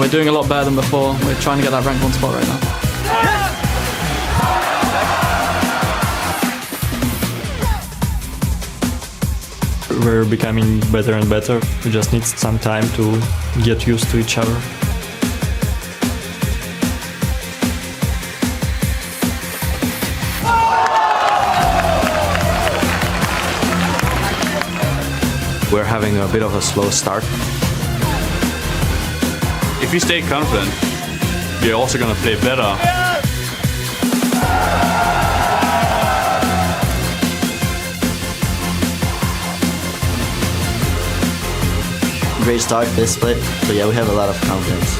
we're doing a lot better than before. We're trying to get that rank 1 spot right now. We're becoming better and better. We just need some time to get used to each other. We're having a bit of a slow start. If you stay confident, you're also going to play better. Great start this split, so yeah, we have a lot of confidence.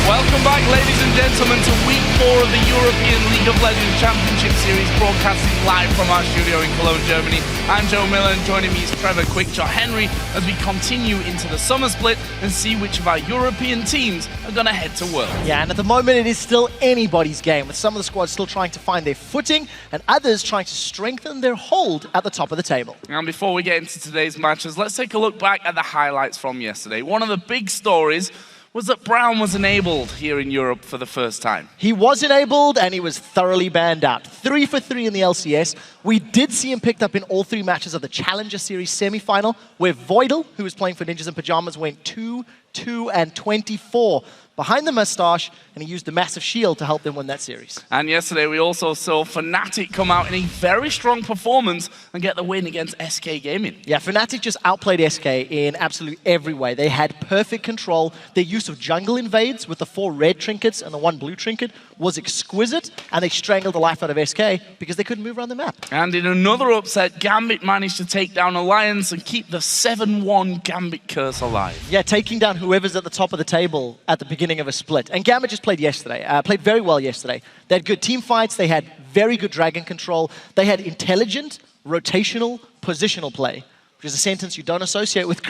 Welcome back, ladies and gentlemen, to week 4 of the European League of Legends Championship Series, broadcasting live from our studio in Cologne, Germany. I'm Joe Miller, and joining me is Trevor Quickshot Henry as we continue into the summer split and see which of our European teams are going to head to Worlds. Yeah, and at the moment it is still anybody's game, with some of the squads still trying to find their footing and others trying to strengthen their hold at the top of the table. And before we get into today's matches, let's take a look back at the highlights from yesterday. One of the big stories was that Brown was enabled here in Europe for the first time. He was enabled and he was thoroughly banned out. 3 for 3 in the LCS. We did see him picked up in all 3 matches of the Challenger Series semi-final, where Voidal, who was playing for Ninjas in Pajamas, went 2, 2, and 24 behind the mustache, and he used the massive shield to help them win that series. And yesterday we also saw Fnatic come out in a very strong performance and get the win against SK Gaming. Yeah, Fnatic just outplayed SK in absolutely every way. They had perfect control. Their use of jungle invades with the 4 red trinkets and the 1 blue trinket was exquisite, and they strangled the life out of SK because they couldn't move around the map. And in another upset, Gambit managed to take down Alliance and keep the 7-1 Gambit curse alive. Yeah, taking down whoever's at the top of the table at the beginning of a split. And Gambit just played yesterday, played very well yesterday. They had good team fights, they had very good dragon control, they had intelligent, rotational, positional play, which is a sentence you don't associate with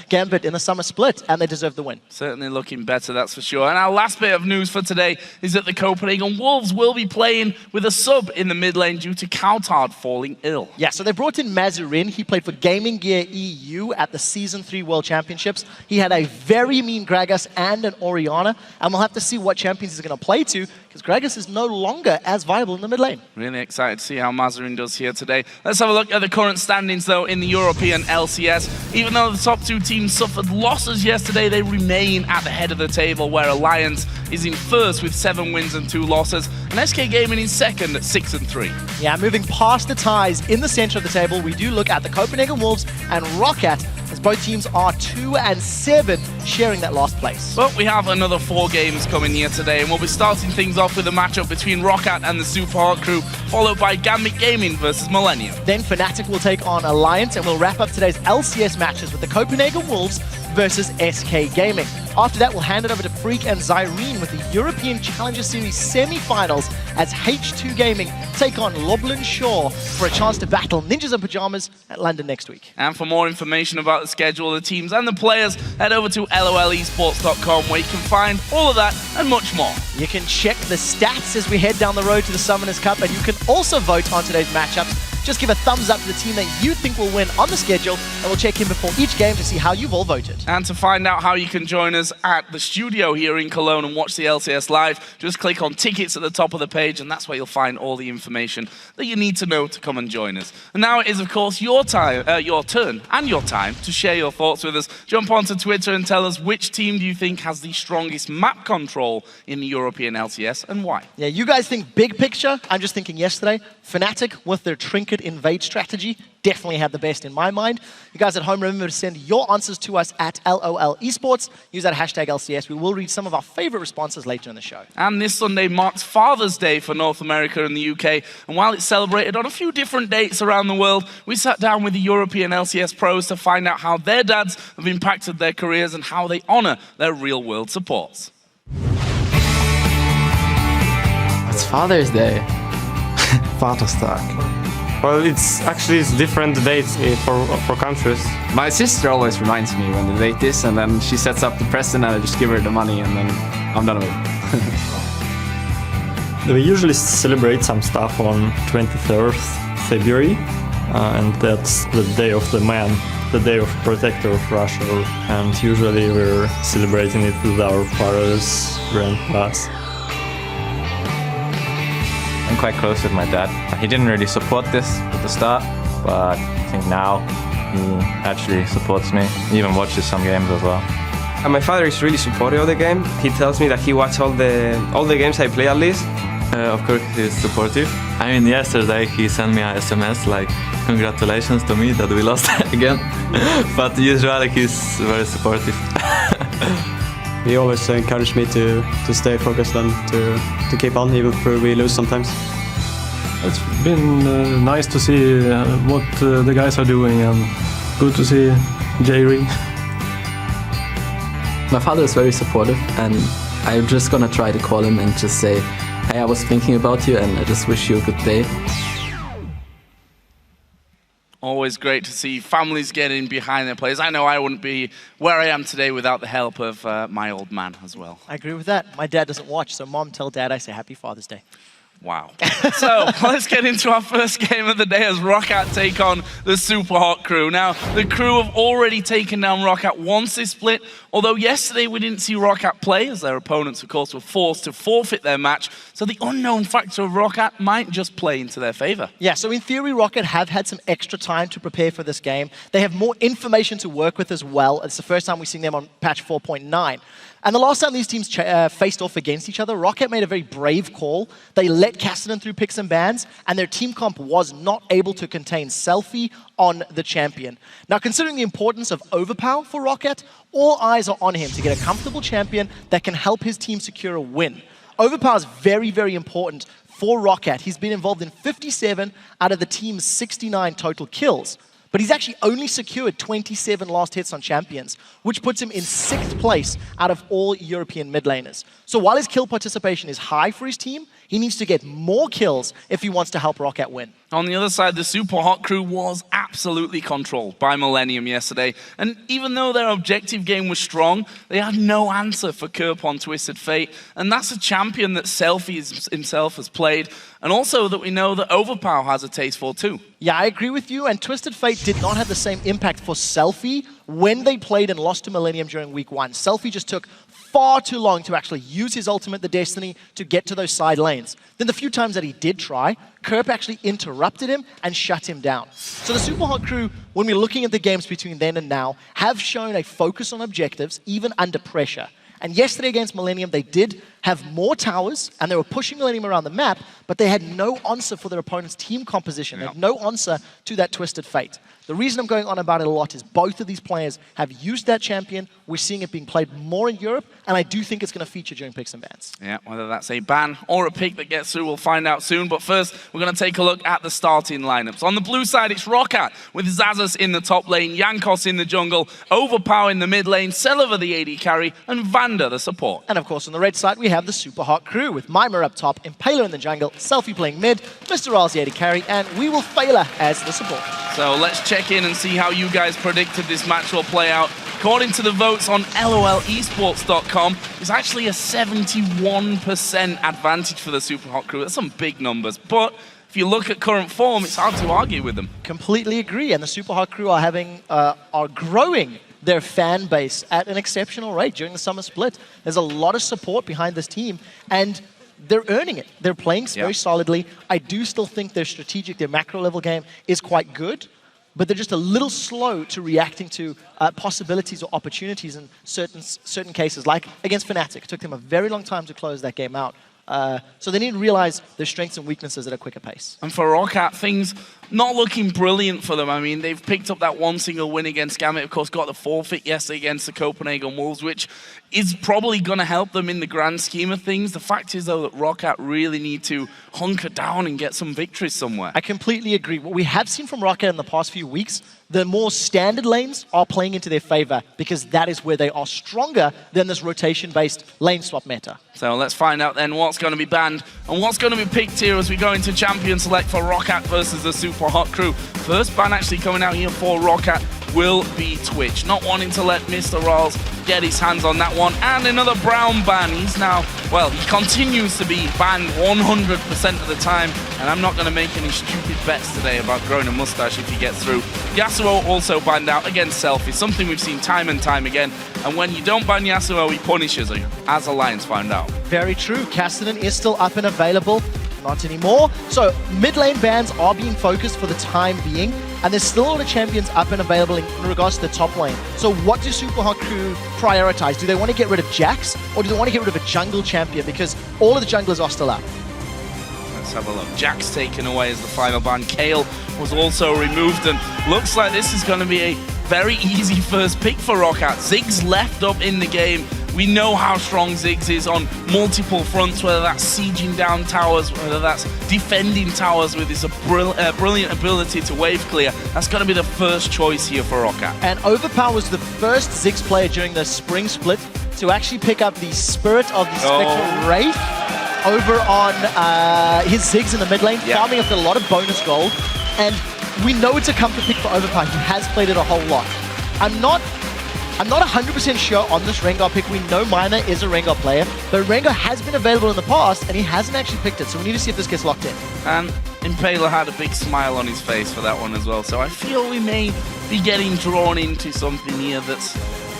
Gambit in the summer split, and they deserve the win. Certainly looking better, that's for sure. And our last bit of news for today is that the Copenhagen Wolves will be playing with a sub in the mid lane due to Coulthard falling ill. Yeah, so they brought in Mazurin. He played for Gaming Gear EU at the Season 3 World Championships. He had a very mean Gragas and an Orianna, and we'll have to see what champions he's going to play to, because Gragas is no longer as viable in the mid lane. Really excited to see how Mazurin does here today. Let's have a look at the current standings, though, in the European LCS. Even though the top 2 teams suffered losses yesterday, they remain at the head of the table, where Alliance is in first with 7 wins and 2 losses, and SK Gaming in second at 6 and 3. Yeah, moving past the ties in the center of the table, we do look at the Copenhagen Wolves and ROC, as both teams are 2 and 7, sharing that last place. But we have another 4 games coming here today, and we'll be starting things off with a matchup between ROCAT and the Super Hot crew, followed by Gambit Gaming versus Millennium. Then Fnatic will take on Alliance, and we'll wrap up today's LCS matches with the Copenhagen Wolves versus SK Gaming. After that, we'll hand it over to Freak and Zyrene with the European Challenger Series semi-finals as H2 Gaming take on Loblin Shaw for a chance to battle Ninjas in Pajamas at London next week. And for more information about the schedule, the teams and the players, head over to lolesports.com, where you can find all of that and much more. You can check the stats as we head down the road to the Summoners Cup, and you can also vote on today's matchups. Just give a thumbs up to the team that you think will win on the schedule, and we'll check in before each game to see how you've all voted. And to find out how you can join us at the studio here in Cologne and watch the LCS live, just click on tickets at the top of the page, and that's where you'll find all the information that you need to know to come and join us. And now it is, of course, your turn and your time to share your thoughts with us. Jump onto Twitter and tell us which team do you think has the strongest map control in the European LCS and why. Yeah, you guys think big picture. I'm just thinking yesterday, Fnatic with their trinket invade strategy definitely had the best in my mind. You guys at home, remember to send your answers to us at LOL Esports. Use that hashtag LCS. We will read some of our favorite responses later in the show. And this Sunday marks Father's Day for North America and the UK. And while it's celebrated on a few different dates around the world, we sat down with the European LCS pros to find out how their dads have impacted their careers and how they honor their real-world supports. It's Father's Day. Vaterstag. Well, it's different dates for countries. My sister always reminds me when the date is, and then she sets up the present and I just give her the money and then I'm done with it. We usually celebrate some stuff on 23rd February, and that's the Day of the Man, the Day of Protector of Russia, and usually we're celebrating it with our fathers, grandpas. I'm quite close with my dad. He didn't really support this at the start, but I think now he actually supports me. He even watches some games as well. And my father is really supportive of the game. He tells me that he watches all the games I play at least. Of course he's supportive. I mean, yesterday he sent me a SMS like, congratulations to me that we lost again. But usually he's very supportive. He always encouraged me to stay focused and to keep on, even if we lose sometimes. It's been nice to see what the guys are doing, and good to see J-Ring. My father is very supportive, and I'm just gonna try to call him and just say, hey, I was thinking about you and I just wish you a good day. Always great to see families getting behind their players. I know I wouldn't be where I am today without the help of my old man as well. I agree with that. My dad doesn't watch, so Mom, tell Dad I say Happy Father's Day. Wow. So let's get into our first game of the day as ROCAT take on the Super Hot crew. Now, the crew have already taken down ROCAT once this split, although yesterday we didn't see ROCAT play as their opponents, of course, were forced to forfeit their match. So the unknown factor of ROCAT might just play into their favor. Yeah, so in theory, ROCAT have had some extra time to prepare for this game. They have more information to work with as well. It's the first time we've seen them on patch 4.9. And the last time these teams faced off against each other, ROCAT made a very brave call. They let Cassidy through picks and bans, and their team comp was not able to contain Selfie on the champion. Now, considering the importance of overpower for ROCAT, all eyes are on him to get a comfortable champion that can help his team secure a win. Overpower is very, very important for ROCAT. He's been involved in 57 out of the team's 69 total kills. But he's actually only secured 27 last hits on champions, which puts him in 6th place out of all European mid laners. So while his kill participation is high for his team, he needs to get more kills if he wants to help ROCAT win. On the other side, the Super Hot crew was absolutely controlled by Millennium yesterday. And even though their objective game was strong, they had no answer for Kerp on Twisted Fate. And that's a champion that Selfie himself has played, and also that we know that Overpower has a taste for too. Yeah, I agree with you, and Twisted Fate did not have the same impact for Selfie when they played and lost to Millennium during week 1. Selfie just took far too long to actually use his ultimate, the Destiny, to get to those side lanes. Then the few times that he did try, Kerp actually interrupted him and shut him down. So the Super Hot crew, when we're looking at the games between then and now, have shown a focus on objectives, even under pressure. And yesterday against Millennium, they did have more towers, and they were pushing Millennium around the map, but they had no answer for their opponent's team composition. They had no answer to that Twisted Fate. The reason I'm going on about it a lot is both of these players have used that champion. We're seeing it being played more in Europe, and I do think it's going to feature during picks and bans. Yeah, whether that's a ban or a pick that gets through, we'll find out soon. But first, we're going to take a look at the starting lineups. On the blue side, it's ROCAT with Zazas in the top lane, Jankos in the jungle, Overpower in the mid lane, Selva the AD carry, and Vander the support. And of course, on the red side, we have the Super Hot crew with Mima up top, Impaler in the jungle, Selfie playing mid, Mr. Ral's the AD carry, and we will Failer as the support. So let's check in and see how you guys predicted this match will play out. According to the votes on LOLesports.com, it's actually a 71% advantage for the Super Hot crew. That's some big numbers, but if you look at current form, it's hard to argue with them. Completely agree, and the Super Hot crew are growing their fan base at an exceptional rate during the summer split. There's a lot of support behind this team, and they're earning it. They're playing very solidly. I do still think their strategic, their macro level game is quite good, but they're just a little slow to reacting to possibilities or opportunities in certain cases, like against Fnatic. It took them a very long time to close that game out. So they need to realize their strengths and weaknesses at a quicker pace. And for ROCAT, things not looking brilliant for them. I mean, they've picked up that one single win against Gambit, of course, got the forfeit yesterday against the Copenhagen Wolves, which is probably going to help them in the grand scheme of things. The fact is, though, that ROCAT really need to hunker down and get some victories somewhere. I completely agree. What we have seen from ROCAT in the past few weeks, the more standard lanes are playing into their favor because that is where they are stronger than this rotation-based lane swap meta. So let's find out then what's going to be banned and what's going to be picked here as we go into Champion Select for ROCAT versus the Super Super Hot Crew. First ban actually coming out here for Roccat will be Twitch. Not wanting to let Mr. Rolls get his hands on that one. And another brown ban. He's now, well, he continues to be banned 100% of the time. And I'm not going to make any stupid bets today about growing a mustache if he gets through. Yasuo also banned out against Selfie, something we've seen time and time again. And when you don't ban Yasuo, he punishes you, as Alliance found out. Very true. Cassidy is still up and available. Not anymore. So mid lane bans are being focused for the time being, and there's still a lot of champions up and available in regards to the top lane. So what do Super Hot Crew prioritize? Do they want to get rid of Jax, or do they want to get rid of a jungle champion? Because all of the junglers are still up. Let's have a look. Jax taken away as the final ban. Kale was also removed, and looks like this is going to be a very easy first pick for Roccat. Ziggs left up in the game. We know how strong Ziggs is on multiple fronts, whether that's sieging down towers, whether that's defending towers with his brilliant ability to wave clear. That's going to be the first choice here for Roccat. And Overpower was the first Ziggs player during the spring split to actually pick up the Spirit of the Spectral Wraith over on his Ziggs in the mid lane, farming up a lot of bonus gold. And we know it's a comfort pick for Overpower. He has played it a whole lot. I'm not 100% sure on this Rengar pick. We know Miner is a Rengar player, but Rengar has been available in the past, and he hasn't actually picked it, so we need to see if this gets locked in. And Impaler had a big smile on his face for that one as well, so I feel we may be getting drawn into something here that's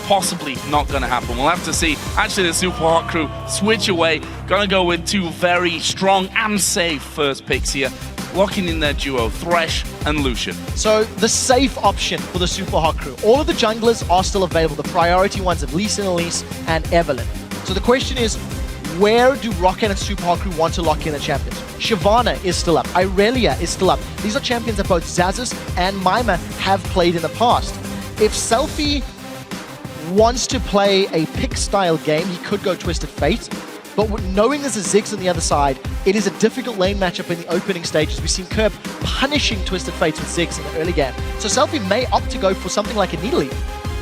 possibly not going to happen. We'll have to see. Actually, the Super Hot Crew switch away. Going to go with two very strong and safe first picks here, locking in their duo, Thresh and Lucian. So the safe option for the Super Hot Crew. All of the junglers are still available. The priority ones of Lee Sin, Elise, and Evelyn. So the question is, where do Roccat and Super Hot Crew want to lock in the champions? Shyvana is still up. Irelia is still up. These are champions that both Xaxus and Mima have played in the past. If Selfie wants to play a pick-style game, he could go Twisted Fate. But knowing there's a Ziggs on the other side, it is a difficult lane matchup in the opening stages. We've seen Curb punishing Twisted Fates with Ziggs in the early game. So Selfie may opt to go for something like a Nidalee.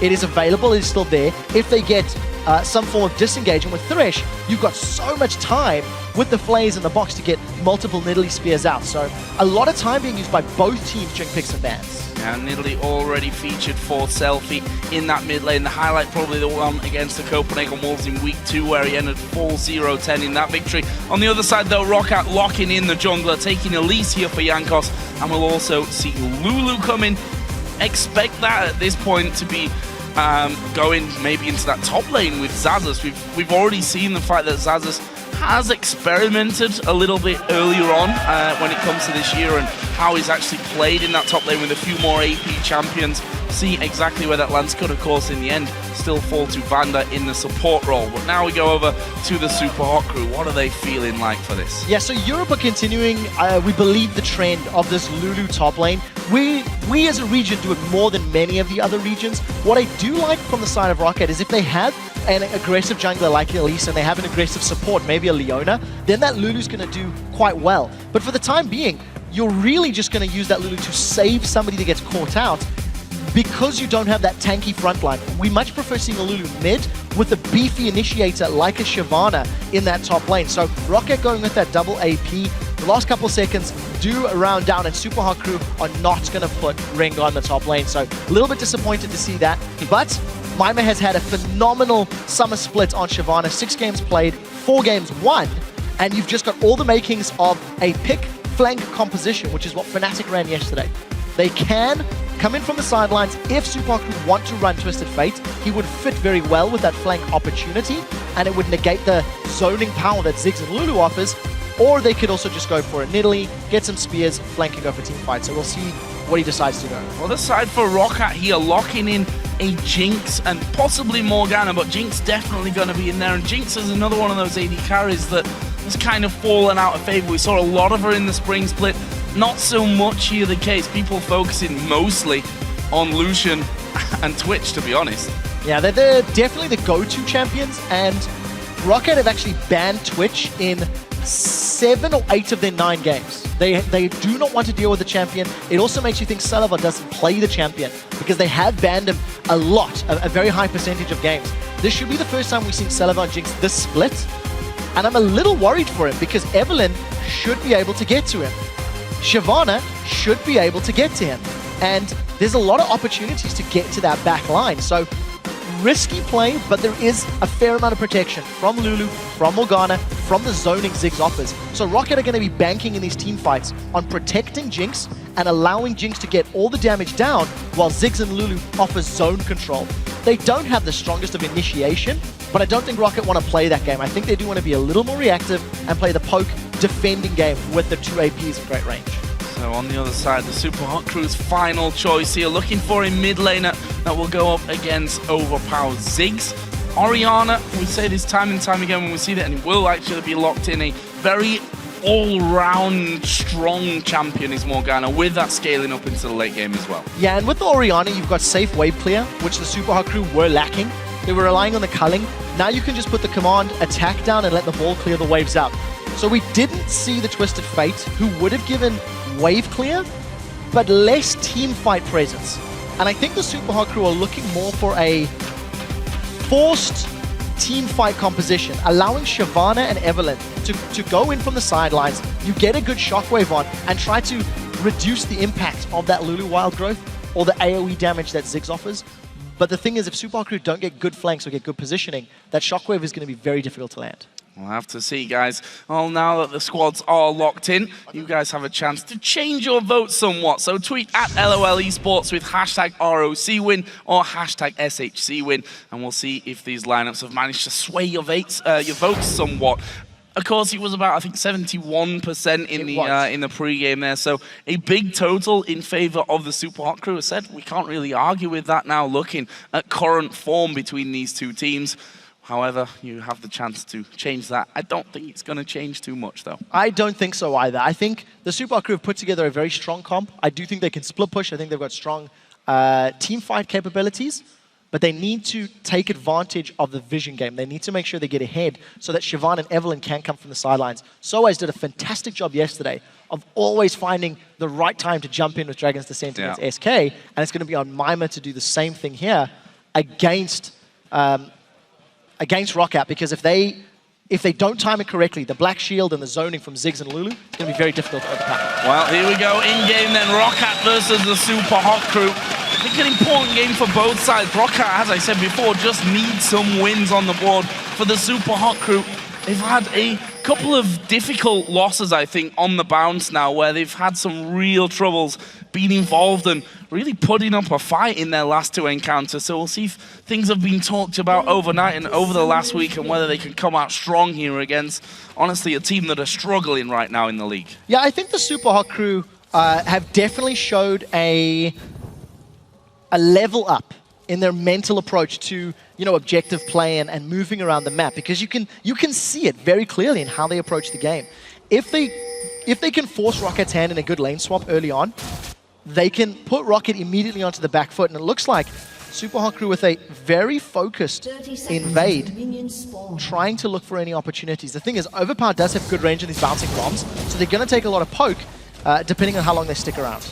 It is available, it is still there. If they get some form of disengagement with Thresh, you've got so much time with the Flays in the box to get multiple Nidalee spears out. So a lot of time being used by both teams during picks and bans. And Nidalee already featured for Selfie in that mid lane. The highlight probably the one against the Copenhagen Wolves in week 2, where he ended 4-0-10 in that victory. On the other side though, Roccat locking in the jungler, taking Elise here for Jankos, and we'll also see Lulu come in. Expect that at this point to be going maybe into that top lane with Xaxus. We've already seen the fact that Xaxus has experimented a little bit earlier on when it comes to this year, and how he's actually played in that top lane with a few more AP champions. See exactly where that lands. Could, of course, in the end, still fall to Vanda in the support role. But now we go over to the Super Hot Crew. What are they feeling like for this? Yeah, so Europe are continuing, we believe, the trend of this Lulu top lane. We as a region do it more than many of the other regions. What I do like from the side of Roccat is if they have an aggressive jungler like Elise and they have an aggressive support, maybe a Leona, then that Lulu's going to do quite well. But for the time being, you're really just going to use that Lulu to save somebody that gets caught out, because you don't have that tanky frontline. We much prefer seeing a Lulu mid with a beefy initiator like a Shyvana in that top lane. So Roccat going with that double AP. The last couple seconds do round down, and Super Hot Crew are not going to put Rengar on the top lane. So a little bit disappointed to see that. But Mima has had a phenomenal summer split on Shyvana. 6 games played, 4 games won, and you've just got all the makings of a pick flank composition, which is what Fnatic ran yesterday. They can come in from the sidelines. If Super Hot Crew want to run Twisted Fate, he would fit very well with that flank opportunity, and it would negate the zoning power that Ziggs and Lulu offers. Or they could also just go for a Nidalee, get some spears, flank and go for team fight. So we'll see what he decides to go. Well, the side for Roccat here, locking in a Jinx and possibly Morgana, but Jinx definitely going to be in there. And Jinx is another one of those AD carries that has kind of fallen out of favor. We saw a lot of her in the spring split. Not so much here the case. People focusing mostly on Lucian and Twitch, to be honest. Yeah, they're definitely the go-to champions, and Roccat have actually banned Twitch in 7 or 8 of their 9 games. They do not want to deal with the champion. It also makes you think Sullivan doesn't play the champion, because they have banned him a lot, a very high percentage of games. This should be the first time we've seen Sullivan Jinx this split, and I'm a little worried for him, because Evelyn should be able to get to him. Shyvana should be able to get to him. And there's a lot of opportunities to get to that back line. So risky play, but there is a fair amount of protection from Lulu, from Morgana, from the zoning Ziggs offers. So Rocket are going to be banking in these team fights on protecting Jinx and allowing Jinx to get all the damage down while Ziggs and Lulu offer zone control. They don't have the strongest of initiation, but I don't think Rocket want to play that game. I think they do want to be a little more reactive and play the poke defending game with the two APs at great range. So on the other side, the Super Hot Crew's final choice here, looking for a mid laner that will go up against overpowered Ziggs. Orianna, we say this time and time again when we see that, and it will actually be locked in, a very all-round strong champion is Morgana, with that scaling up into the late game as well. Yeah, and with the Orianna, you've got safe wave clear, which the Super Hot Crew were lacking. They were relying on the culling. Now you can just put the command attack down and let the ball clear the waves out. So we didn't see the Twisted Fate, who would have given wave clear, but less team fight presence. And I think the Super Hot Crew are looking more for a forced team fight composition, allowing Shyvana and Evelynn to go in from the sidelines. You get a good shockwave on and try to reduce the impact of that Lulu wild growth or the AoE damage that Ziggs offers. But the thing is, if Super Hot Crew don't get good flanks or get good positioning, that shockwave is going to be very difficult to land. We'll have to see, guys. Well, now that the squads are locked in, you guys have a chance to change your vote somewhat. So tweet at LOL Esports with hashtag ROC win or hashtag SHC win, and we'll see if these lineups have managed to sway your votes somewhat. Of course, it was about, I think, 71% in the pre-game there. So a big total in favor of the Super Hot Crew. As said, we can't really argue with that now, looking at current form between these two teams. However, you have the chance to change that. I don't think it's going to change too much, though. I don't think so either. I think the Super Hot Crew have put together a very strong comp. I do think they can split push. I think they've got strong team fight capabilities, but they need to take advantage of the vision game. They need to make sure they get ahead so that Shyvana and Evelynn can come from the sidelines. Soaz did a fantastic job yesterday of always finding the right time to jump in with Dragon's Descent against SK, and it's going to be on Mima to do the same thing here against Rockout, because if they don't time it correctly, the Black Shield and the zoning from Ziggs and Lulu, it's going to be very difficult to overcome. Well, here we go, in-game then, Rockout versus the Super Hot Crew. I think an important game for both sides. Rockout, as I said before, just needs some wins on the board. For the Super Hot Crew, they've had a couple of difficult losses, I think, on the bounce now, where they've had some real troubles being involved and really putting up a fight in their last two encounters. So we'll see if things have been talked about overnight and over the last week and whether they can come out strong here against, honestly, a team that are struggling right now in the league. Yeah, I think the Super Hot Crew have definitely showed a level up in their mental approach to, you know, objective play and moving around the map, because you can see it very clearly in how they approach the game. If they can force Rocket's hand in a good lane swap early on, they can put Rocket immediately onto the back foot, and it looks like Super Hot Crew with a very focused invade, trying to look for any opportunities. The thing is, Overpower does have good range in these bouncing bombs, so they're going to take a lot of poke, depending on how long they stick around.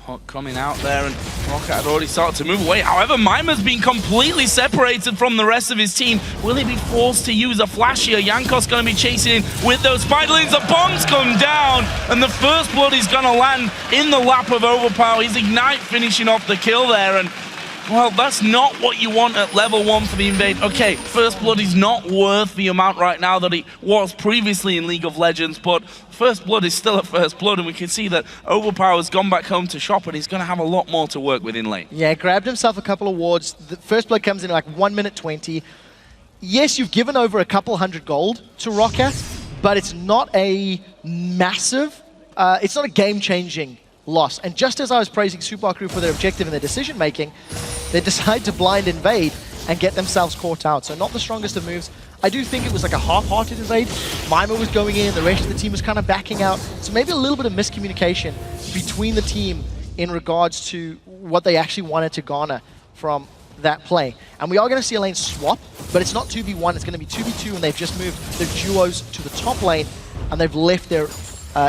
Hot coming out there, and Rocket had already started to move away. However, Mima's been completely separated from the rest of his team. Will he be forced to use a flash here? Jankos going to be chasing in with those spiderlings. The bombs come down, and the first blood is going to land in the lap of Overpower. His Ignite finishing off the kill there, and well, that's not what you want at level 1 for the invade. Okay, First Blood is not worth the amount right now that it was previously in League of Legends, but First Blood is still at First Blood, and we can see that Overpower's gone back home to shop, and he's going to have a lot more to work with in lane. Yeah, grabbed himself a couple of wards. The First Blood comes in like 1 minute 20. Yes, you've given over a couple hundred gold to Rocket, but it's not a massive, it's not a game-changing loss. And just as I was praising Super Hot Crew for their objective and their decision-making, they decide to blind invade and get themselves caught out. So not the strongest of moves. I do think it was like a half-hearted invade. Mima was going in, the rest of the team was kind of backing out. So maybe a little bit of miscommunication between the team in regards to what they actually wanted to garner from that play. And we are going to see a lane swap, but it's not 2v1, it's going to be 2v2, and they've just moved their duos to the top lane, and they've left their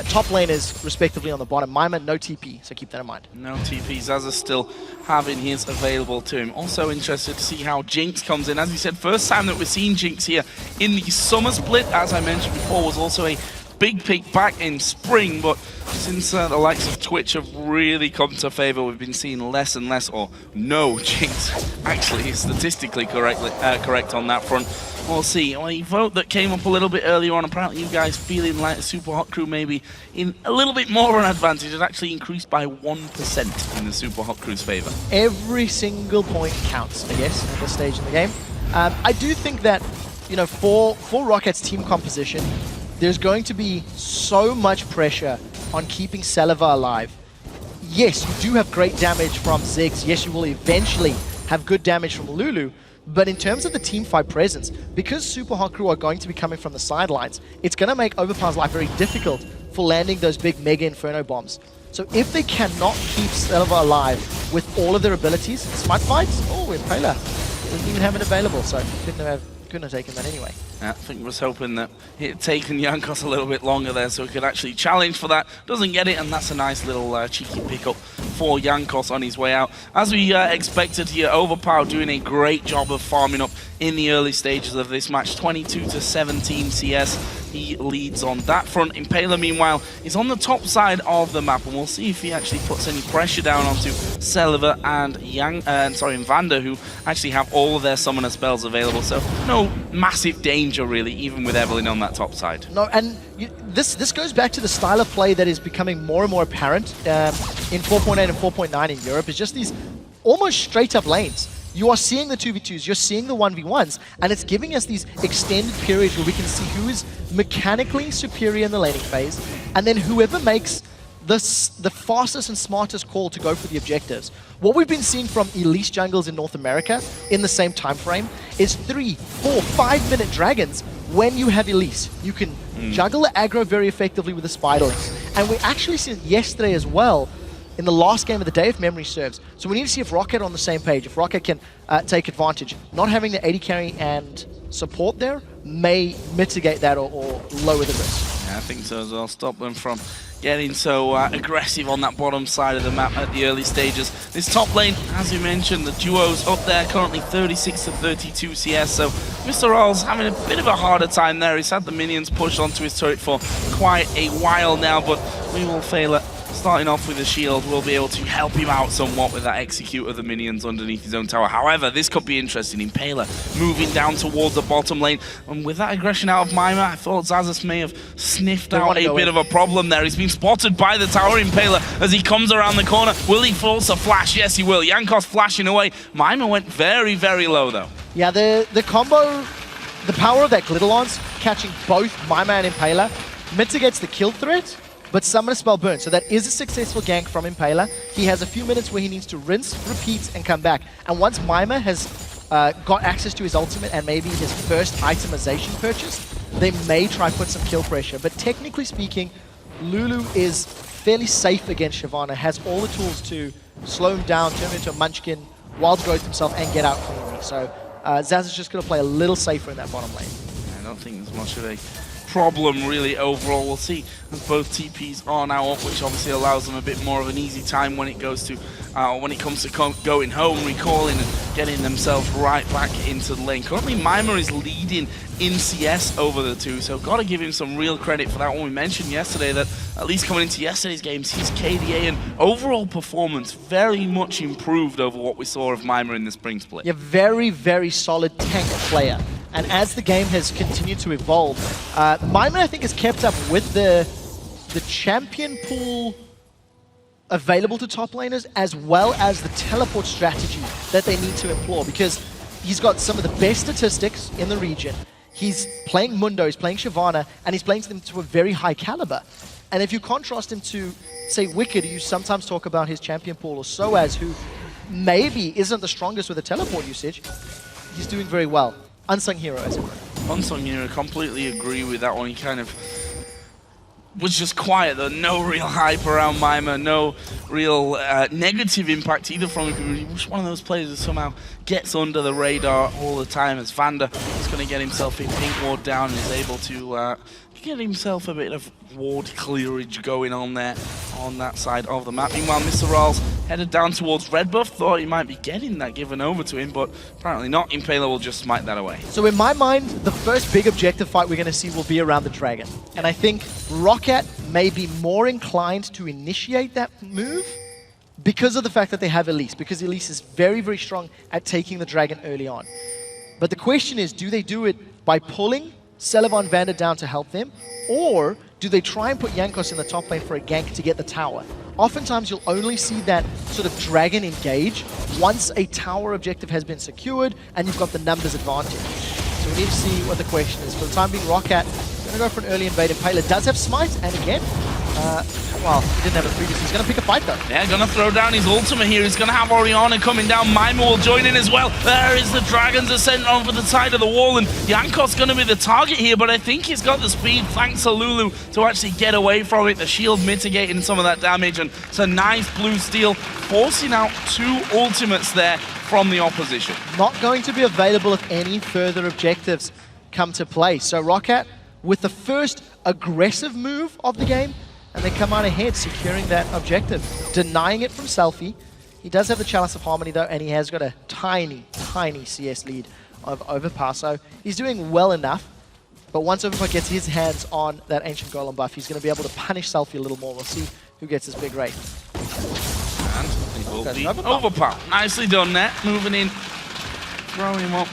top laners respectively on the bottom. Mima, no TP, so keep that in mind. No TP, Zaza still having his available to him. Also interested to see how Jinx comes in. As we said, first time that we're seeing Jinx here in the summer split, as I mentioned before, was also a big peak back in spring, but since the likes of Twitch have really come to favor, we've been seeing less and less, or no Jinx, actually, statistically correct on that front. We'll see. A vote that came up a little bit earlier on, apparently you guys feeling like the Super Hot Crew maybe in a little bit more of an advantage. It actually increased by 1% in the Super Hot Crew's favor. Every single point counts, I guess, at this stage in the game. I do think that, you know, for Rocket's team composition, there's going to be so much pressure on keeping Saliva alive. Yes, you do have great damage from Ziggs. Yes, you will eventually have good damage from Lulu. But in terms of the teamfight presence, because Super Hot Crew are going to be coming from the sidelines, it's going to make Overpower's life very difficult for landing those big Mega Inferno bombs. So if they cannot keep Saliva alive with all of their abilities, Smite Fights, oh, Impaler doesn't even have it available, so couldn't have taken that anyway. I think was hoping that it had taken Jankos a little bit longer there so he could actually challenge for that. Doesn't get it, and that's a nice little cheeky pickup for Jankos on his way out. As we expected here, Overpower doing a great job of farming up in the early stages of this match. 22-17 CS. He leads on that front. Impaler, meanwhile, is on the top side of the map, and we'll see if he actually puts any pressure down onto Saliva and Vander, who actually have all of their summoner spells available. So no massive danger, really, even with Evelyn on that top side. No, and this goes back to the style of play that is becoming more and more apparent in 4.8 and 4.9 in Europe. It's just these almost straight-up lanes. You are seeing the 2v2s, you're seeing the 1v1s, and it's giving us these extended periods where we can see who is mechanically superior in the laning phase, and then whoever makes the fastest and smartest call to go for the objectives. What we've been seeing from Elise jungles in North America in the same time frame is 3, 4, 5-minute dragons when you have Elise. You can juggle the aggro very effectively with the Spiderlings. And we actually see it yesterday as well in the last game of the day, if memory serves. So we need to see if Rocket are on the same page, if Rocket can take advantage. Not having the AD carry and support there may mitigate that or lower the risk. Yeah, I think so as well. Stop them from getting so aggressive on that bottom side of the map at the early stages. This top lane, as we mentioned, the duos up there currently 36-32 CS, so Mr. Rolls having a bit of a harder time there. He's had the minions pushed onto his turret for quite a while now, but we will fail at starting off with a shield. We'll be able to help him out somewhat with that execute of the minions underneath his own tower. However, this could be interesting. Impaler moving down towards the bottom lane, and with that aggression out of Mima, I thought Zazas may have sniffed out a bit of a problem there. He's been spotted by the tower Impaler as he comes around the corner. Will he force a flash? Yes, he will. Jankos flashing away. Mima went very, very low, though. Yeah, the combo, the power of that Glitter Lance, catching both Mima and Impaler, mitigates the kill threat, but Summoner Spell burn. So that is a successful gank from Impaler. He has a few minutes where he needs to rinse, repeat, and come back. And once Mima has got access to his ultimate and maybe his first itemization purchase, they may try put some kill pressure. But technically speaking, Lulu is fairly safe against Shyvana, has all the tools to slow him down, turn him into a munchkin, wild growth himself, and get out cleanly. So Zaz is just going to play a little safer in that bottom lane. I don't think there's much of a problem really overall. We'll see as both TPs are now up, which obviously allows them a bit more of an easy time when it goes to when it comes to going home, recalling and getting themselves right back into the lane. Currently Mima is leading in CS over the two, so got to give him some real credit for that one. We mentioned yesterday that at least coming into yesterday's games, his KDA and overall performance very much improved over what we saw of Mima in the spring split. Yeah, very, very solid tank player. And as the game has continued to evolve, Mima, I think, has kept up with the champion pool available to top laners, as well as the teleport strategy that they need to employ, because he's got some of the best statistics in the region. He's playing Mundo, he's playing Shyvana, and he's playing them to a very high caliber. And if you contrast him to, say, Wicked, who you sometimes talk about his champion pool, or Soaz, who maybe isn't the strongest with the teleport usage, he's doing very well. Unsung hero, as it were. Unsung hero, completely agree with that one. He kind of was just quiet though, no real hype around Mima, no real negative impact either from him. He was one of those players that somehow gets under the radar all the time, as Vander is going to get himself in pink ward down and is able to get himself a bit of ward clearage going on there on that side of the map. Meanwhile, Mr. Rolls headed down towards Red Buff, thought he might be getting that given over to him, but apparently not. Impaler will just smite that away. So in my mind, the first big objective fight we're going to see will be around the Dragon. And I think Rocket may be more inclined to initiate that move because of the fact that they have Elise, because Elise is very, very strong at taking the Dragon early on. But the question is, do they do it by pulling Celevan Vander down to help them, or do they try and put Jankos in the top lane for a gank to get the tower? Oftentimes you'll only see that sort of Dragon engage once a tower objective has been secured and you've got the numbers advantage. So we need to see what the question is. For the time being, Rocket going to go for an early invade. Impaler does have Smite, and again, well, he didn't have it previously. He's going to pick a fight though. Yeah, going to throw down his ultimate here. He's going to have Orianna coming down. Mima will join in as well. There is the Dragon's Ascent over the side of the wall, and Jankos going to be the target here, but I think he's got the speed, thanks to Lulu, to actually get away from it. The shield mitigating some of that damage, and it's a nice blue steal, forcing out 2 ultimates there from the opposition. Not going to be available if any further objectives come to play. So Rocket, with the first aggressive move of the game, and they come out ahead, securing that objective, denying it from Selfie. He does have the Chalice of Harmony though, and he has got a tiny, tiny CS lead of Overpower, so he's doing well enough. But once Overpower gets his hands on that Ancient Golem buff, he's going to be able to punish Selfie a little more. We'll see who gets this big rate. And it will be Overpower. Nicely done there, moving in, throwing him up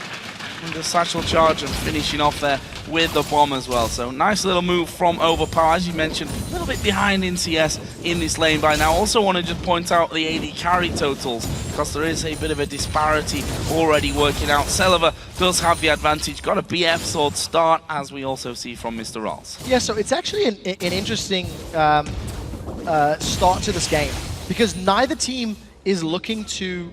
with the satchel charge and finishing off there with the bomb as well. So nice little move from Overpower, as you mentioned, a little bit behind in CS in this lane by now. Also want to just point out the AD carry totals, because there is a bit of a disparity already working out. Celevar does have the advantage, got a BF sword start, as we also see from Mr. Rolls. Yeah, so it's actually an interesting start to this game, because neither team is looking to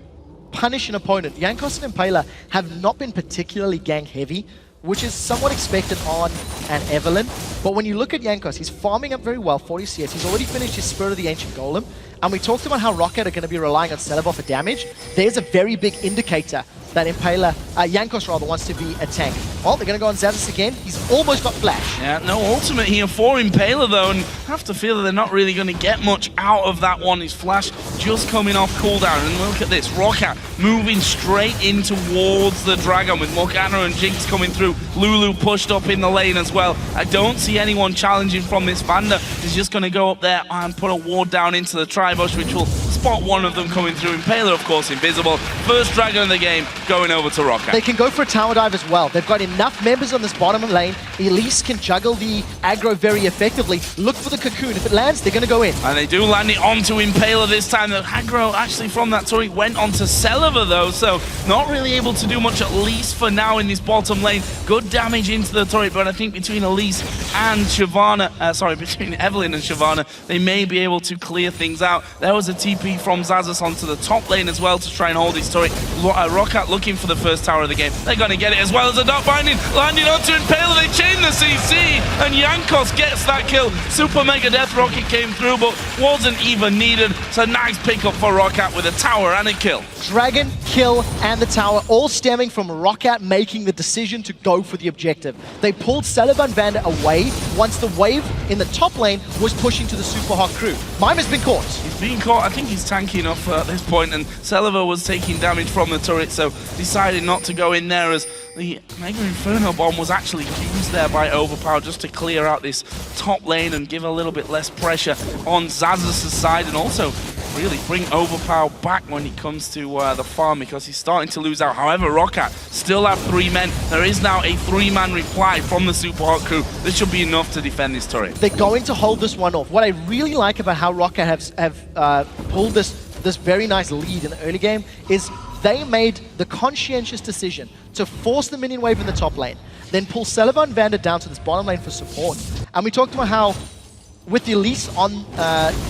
punish an opponent. Jankos and Impaler have not been particularly gank heavy, which is somewhat expected on an Evelyn. But when you look at Jankos, he's farming up very well, 40 CS. He's already finished his Spirit of the Ancient Golem. And we talked about how Rocket are going to be relying on Celebar for damage. There's a very big indicator that Impaler, Jankos rather, wants to be a tank. Well, they're going to go on Xaxis again. He's almost got Flash. Yeah, no ultimate here for Impaler though, and I have to feel that they're not really going to get much out of that one. His Flash just coming off cooldown, and look at this, Rocket moving straight in towards the Dragon with Morgana and Jinx coming through. Lulu pushed up in the lane as well. I don't see anyone challenging from this Vander. He's just going to go up there and put a ward down into the Tribush, which will spot one of them coming through. Impaler, of course, invisible. First Dragon of the game going over to Rocket. They can go for a tower dive as well. They've got enough members on this bottom lane. Elise can juggle the aggro very effectively. Look for the cocoon. If it lands, they're going to go in. And they do land it onto Impaler this time. The aggro actually from that turret went onto Celevar though, so not really able to do much, at least for now, in this bottom lane. Good damage into the turret, but I think between Elise and Shyvana, between Evelyn and Shyvana, they may be able to clear things out. There was a TP from Xaxis onto the top lane as well to try and hold his turret. Rocket looking for the first tower of the game. They're going to get it, as well as a dot binding, landing onto Impaler. They chain the CC, and Jankos gets that kill. Super Mega Death Rocket came through, but wasn't even needed. It's a nice pickup for Rocket with a tower and a kill. Dragon, kill, and the tower, all stemming from Rocket making the decision to go for the objective. They pulled Celevan Vander away once the wave in the top lane was pushing to the Super Hawk crew. Mima's been caught. He's being caught. I think he's tanky enough at this point, and Celevar was taking damage from the turret, so decided not to go in there, as the Mega Inferno Bomb was actually used there by Overpower just to clear out this top lane and give a little bit less pressure on Xaxis' side, and also really bring Overpower back when it comes to the farm, because he's starting to lose out. However, Rocket still have 3 men. There is now a 3-man reply from the Super Hawk crew. This should be enough to defend this turret. They're going to hold this one off. What I really like about how Rocket have pulled this very nice lead in the early game is they made the conscientious decision to force the minion wave in the top lane, then pull Celevar and Vander down to this bottom lane for support. And we talked about how with the Elise on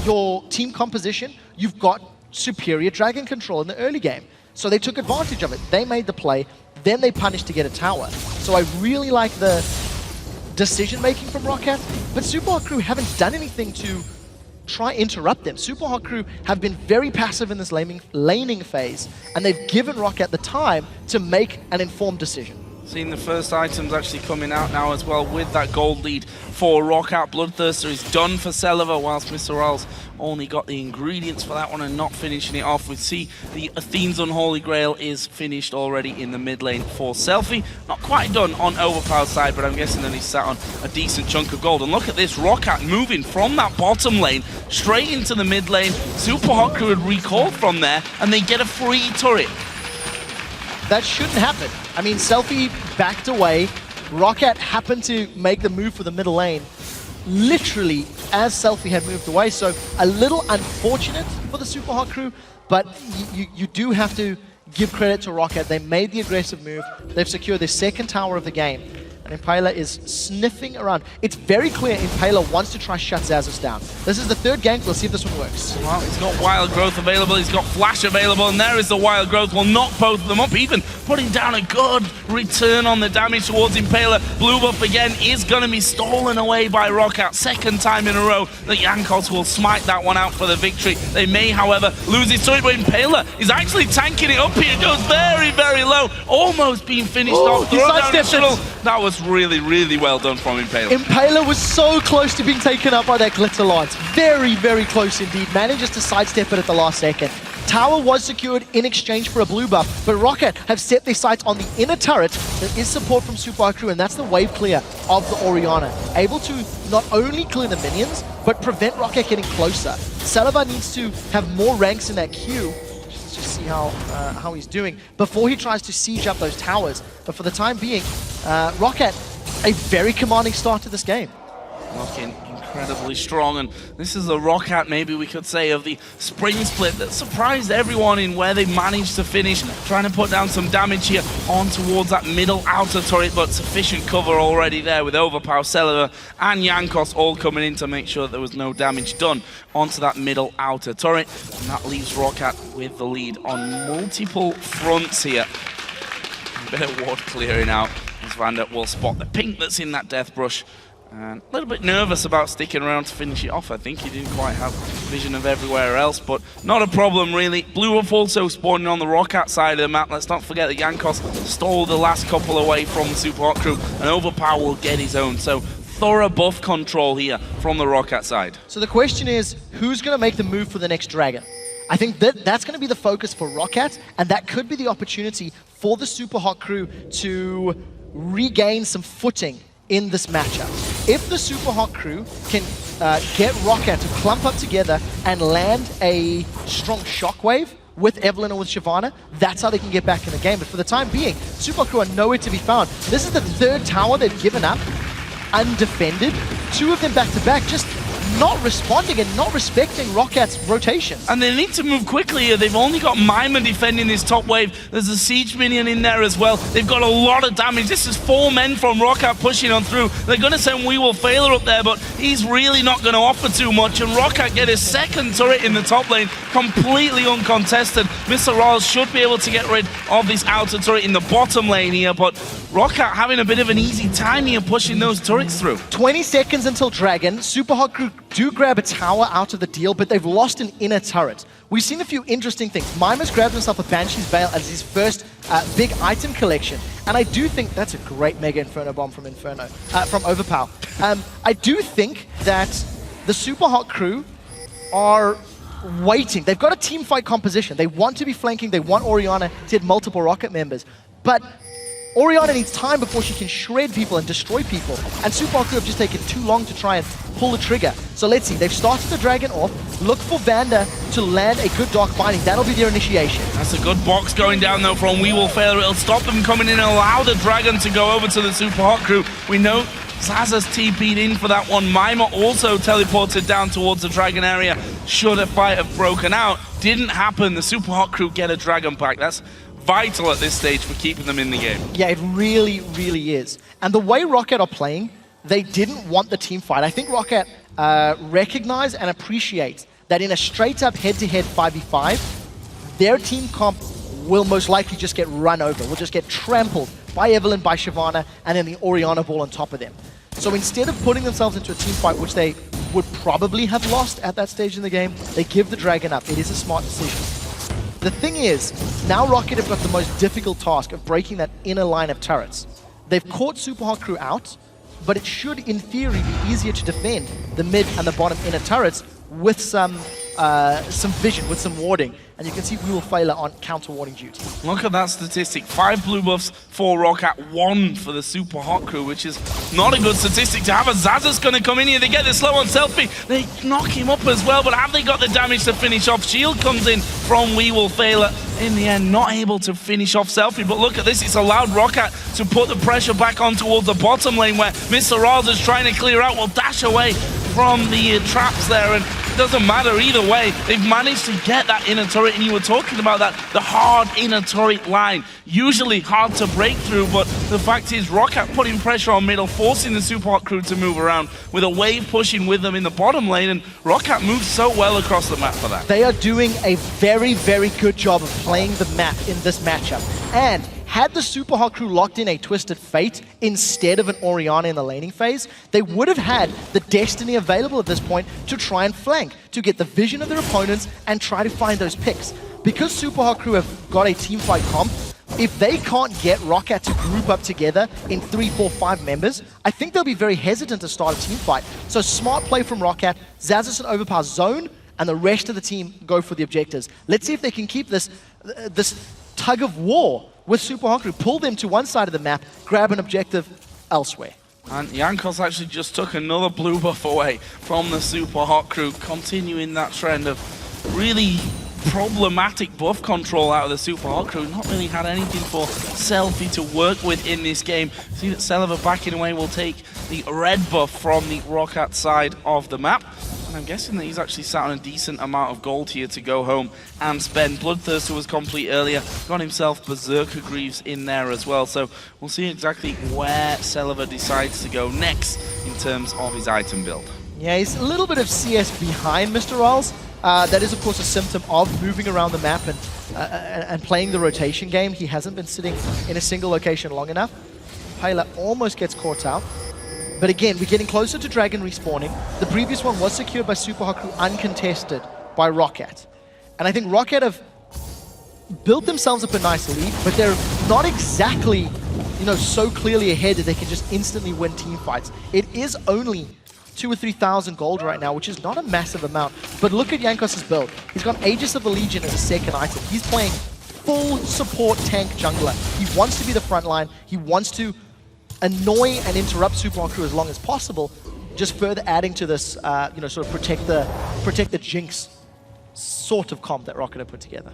your team composition, you've got superior Dragon control in the early game. So they took advantage of it. They made the play, then they punished to get a tower. So I really like the decision-making from Rocket, but Super Hawk crew haven't done anything to try interrupt them. Super Hawk crew have been very passive in this laning phase, and they've given Rocket the time to make an informed decision. Seeing the first items actually coming out now as well with that gold lead for ROC. Bloodthirster is done for Celiva, whilst Mr. Ral's only got the ingredients for that one and not finishing it off. We see the Athene's Unholy Grail is finished already in the mid lane for Selfie. Not quite done on Overpower's side, but I'm guessing that he's sat on a decent chunk of gold. And look at this, ROC moving from that bottom lane straight into the mid lane. Super Hot Crew had recalled from there, and they get a free turret. That shouldn't happen. I mean, Selfie backed away. Rocket happened to make the move for the middle lane literally as Selfie had moved away. So a little unfortunate for the Super Hot Crew, but you do have to give credit to Rocket. They made the aggressive move. They've secured their second tower of the game. And Impaler is sniffing around. It's very clear Impaler wants to try shut Xaxus down. This is the third gank. We'll see if this one works. Well, he's got Wild Growth available, he's got Flash available, and there is the Wild Growth. Will knock both of them up, even putting down a good return on the damage towards Impaler. Blue buff again is going to be stolen away by ROC. Second time in a row that Jankos will smite that one out for the victory. They may, however, lose his turret, but Impaler is actually tanking it up here. Goes very, very low, almost being finished off. That was really, really well done from Impaler. Impaler was so close to being taken up by that Glitter Lance. Very, very close indeed. Manages to sidestep it at the last second. Tower was secured in exchange for a blue buff, but Rocket have set their sights on the inner turret. There is support from Super Hot Crew, and that's the wave clear of the Orianna. Able to not only clear the minions, but prevent Rocket getting closer. Celiva needs to have more ranks in that queue. Just see how he's doing before he tries to siege up those towers. But for the time being, Rocket, a very commanding start to this game. Looking incredibly strong, and this is the ROC maybe we could say of the spring split that surprised everyone in where they managed to finish, trying to put down some damage here on towards that middle outer turret, but sufficient cover already there with Overpower, Celiva and Jankos all coming in to make sure that there was no damage done onto that middle outer turret, and that leaves ROC with the lead on multiple fronts here. A bit of ward clearing out as Vander will spot the pink that's in that death brush. And a little bit nervous about sticking around to finish it off. I think he didn't quite have vision of everywhere else, but not a problem really. Blue Wolf also spawning on the ROC side of the map. Let's not forget that Jankos stole the last couple away from the Super Hot Crew, and Overpower will get his own. So thorough buff control here from the ROC side. So the question is, who's going to make the move for the next dragon? I think that's going to be the focus for Rocket, and that could be the opportunity for the Super Hot Crew to regain some footing in this matchup. If the Super Hot Crew can get Rocket to clump up together and land a strong shockwave with Evelynn or with Shyvana, that's how they can get back in the game. But for the time being, Super Hot Crew are nowhere to be found. This is the third tower they've given up, undefended. Two of them back to back, just not responding and not respecting Rocket's rotations. And they need to move quickly here. They've only got Mimer defending this top wave. There's a siege minion in there as well. They've got a lot of damage. This is 4 men from Rocket pushing on through. They're going to send We Will Failure up there, but he's really not going to offer too much. And Rocket get his second turret in the top lane, completely uncontested. Mr. Rawls should be able to get rid of this outer turret in the bottom lane here, but Rocket having a bit of an easy time here pushing those turrets through. 20 seconds until Dragon. Super Hot Crew do grab a tower out of the deal, but they've lost an inner turret. We've seen a few interesting things. Mimer's grabbed himself a Banshee's Veil as his first big item collection, and I do think that's a great Mega Inferno Bomb from Overpower. I do think that the Super Hot Crew are waiting. They've got a team fight composition. They want to be flanking. They want Orianna to hit multiple Rocket members, but Orianna needs time before she can shred people and destroy people, and Super Hot Crew have just taken too long to try and pull the trigger. So let's see, they've started the Dragon off. Look for Vander to land a good Dark Binding. That'll be their initiation. That's a good box going down though from We Will Fail. It'll stop them coming in and allow the Dragon to go over to the Super Hot Crew. We know Zaza's TP'd in for that one. Mimer also teleported down towards the Dragon area should a fight have broken out. Didn't happen. The Super Hot Crew get a Dragon pack. That's vital at this stage for keeping them in the game. Yeah, it really, really is. And the way Rocket are playing, they didn't want the team fight. I think Rocket recognize and appreciate that in a straight-up head-to-head 5v5, their team comp will most likely just get run over, will just get trampled by Evelynn, by Shyvana, and then the Orianna ball on top of them. So instead of putting themselves into a team fight, which they would probably have lost at that stage in the game, they give the Dragon up. It is a smart decision. The thing is, now Rocket have got the most difficult task of breaking that inner line of turrets. They've caught Super Hot Crew out, but it should, in theory, be easier to defend the mid and the bottom inner turrets with some vision, with some warding. And you can see We Will Fail on counter-warding duty. Look at that statistic. 5 blue buffs for ROC at 1 for the Super Hot Crew, which is not a good statistic to have. As Zaza's going to come in here. They get the slow on Selfie. They knock him up as well, but have they got the damage to finish off? Shield comes in from We Will Fail. In the end, not able to finish off Selfie. But look at this. It's allowed Roccat to put the pressure back on towards the bottom lane where Mr. Raza's trying to clear out. Will dash away from the traps there, and it doesn't matter either way. They've managed to get that inner turret, and you were talking about that, the hard inner turret line. Usually hard to break through, but the fact is Roccat putting pressure on middle, forcing the Super Hot Crew to move around with a wave pushing with them in the bottom lane, and Roccat moves so well across the map for that. They are doing a very, very good job of playing the map in this matchup. And had the Super Hot Crew locked in a Twisted Fate instead of an Orianna in the laning phase, they would have had the Destiny available at this point to try and flank, to get the vision of their opponents and try to find those picks. Because Super Hot Crew have got a teamfight comp, if they can't get Roccat to group up together in 3, 4, 5 members, I think they'll be very hesitant to start a teamfight. So smart play from Roccat, Xaxis and Overpower zone, and the rest of the team go for the objectives. Let's see if they can keep this tug of war with Super Hot Crew, pull them to one side of the map, grab an objective elsewhere. And Jankos actually just took another blue buff away from the Super Hot Crew, continuing that trend of really problematic buff control out of the Super Hot Crew. Not really had anything for Selfie to work with in this game. See that Selva backing away will take the red buff from the Roccat side of the map. And I'm guessing that he's actually sat on a decent amount of gold here to go home and spend. Bloodthirster was complete earlier, got himself Berserker Greaves in there as well. So we'll see exactly where Selva decides to go next in terms of his item build. Yeah, he's a little bit of CS behind Mr. Rolls. That is, of course, a symptom of moving around the map and playing the rotation game. He hasn't been sitting in a single location long enough. Paela almost gets caught out. But again, we're getting closer to Dragon respawning. The previous one was secured by Super Hot Crew, uncontested by Roccat. And I think Roccat have built themselves up a nice lead, but they're not exactly, so clearly ahead that they can just instantly win team fights. It is only 2,000 or 3,000 gold right now, which is not a massive amount. But look at Jankos' build. He's got Aegis of the Legion as a second item. He's playing full support tank jungler. He wants to be the front line. He wants to annoy and interrupt Super Hot Crew as long as possible, just further adding to this, sort of protect the Jinx sort of comp that Roccat have put together.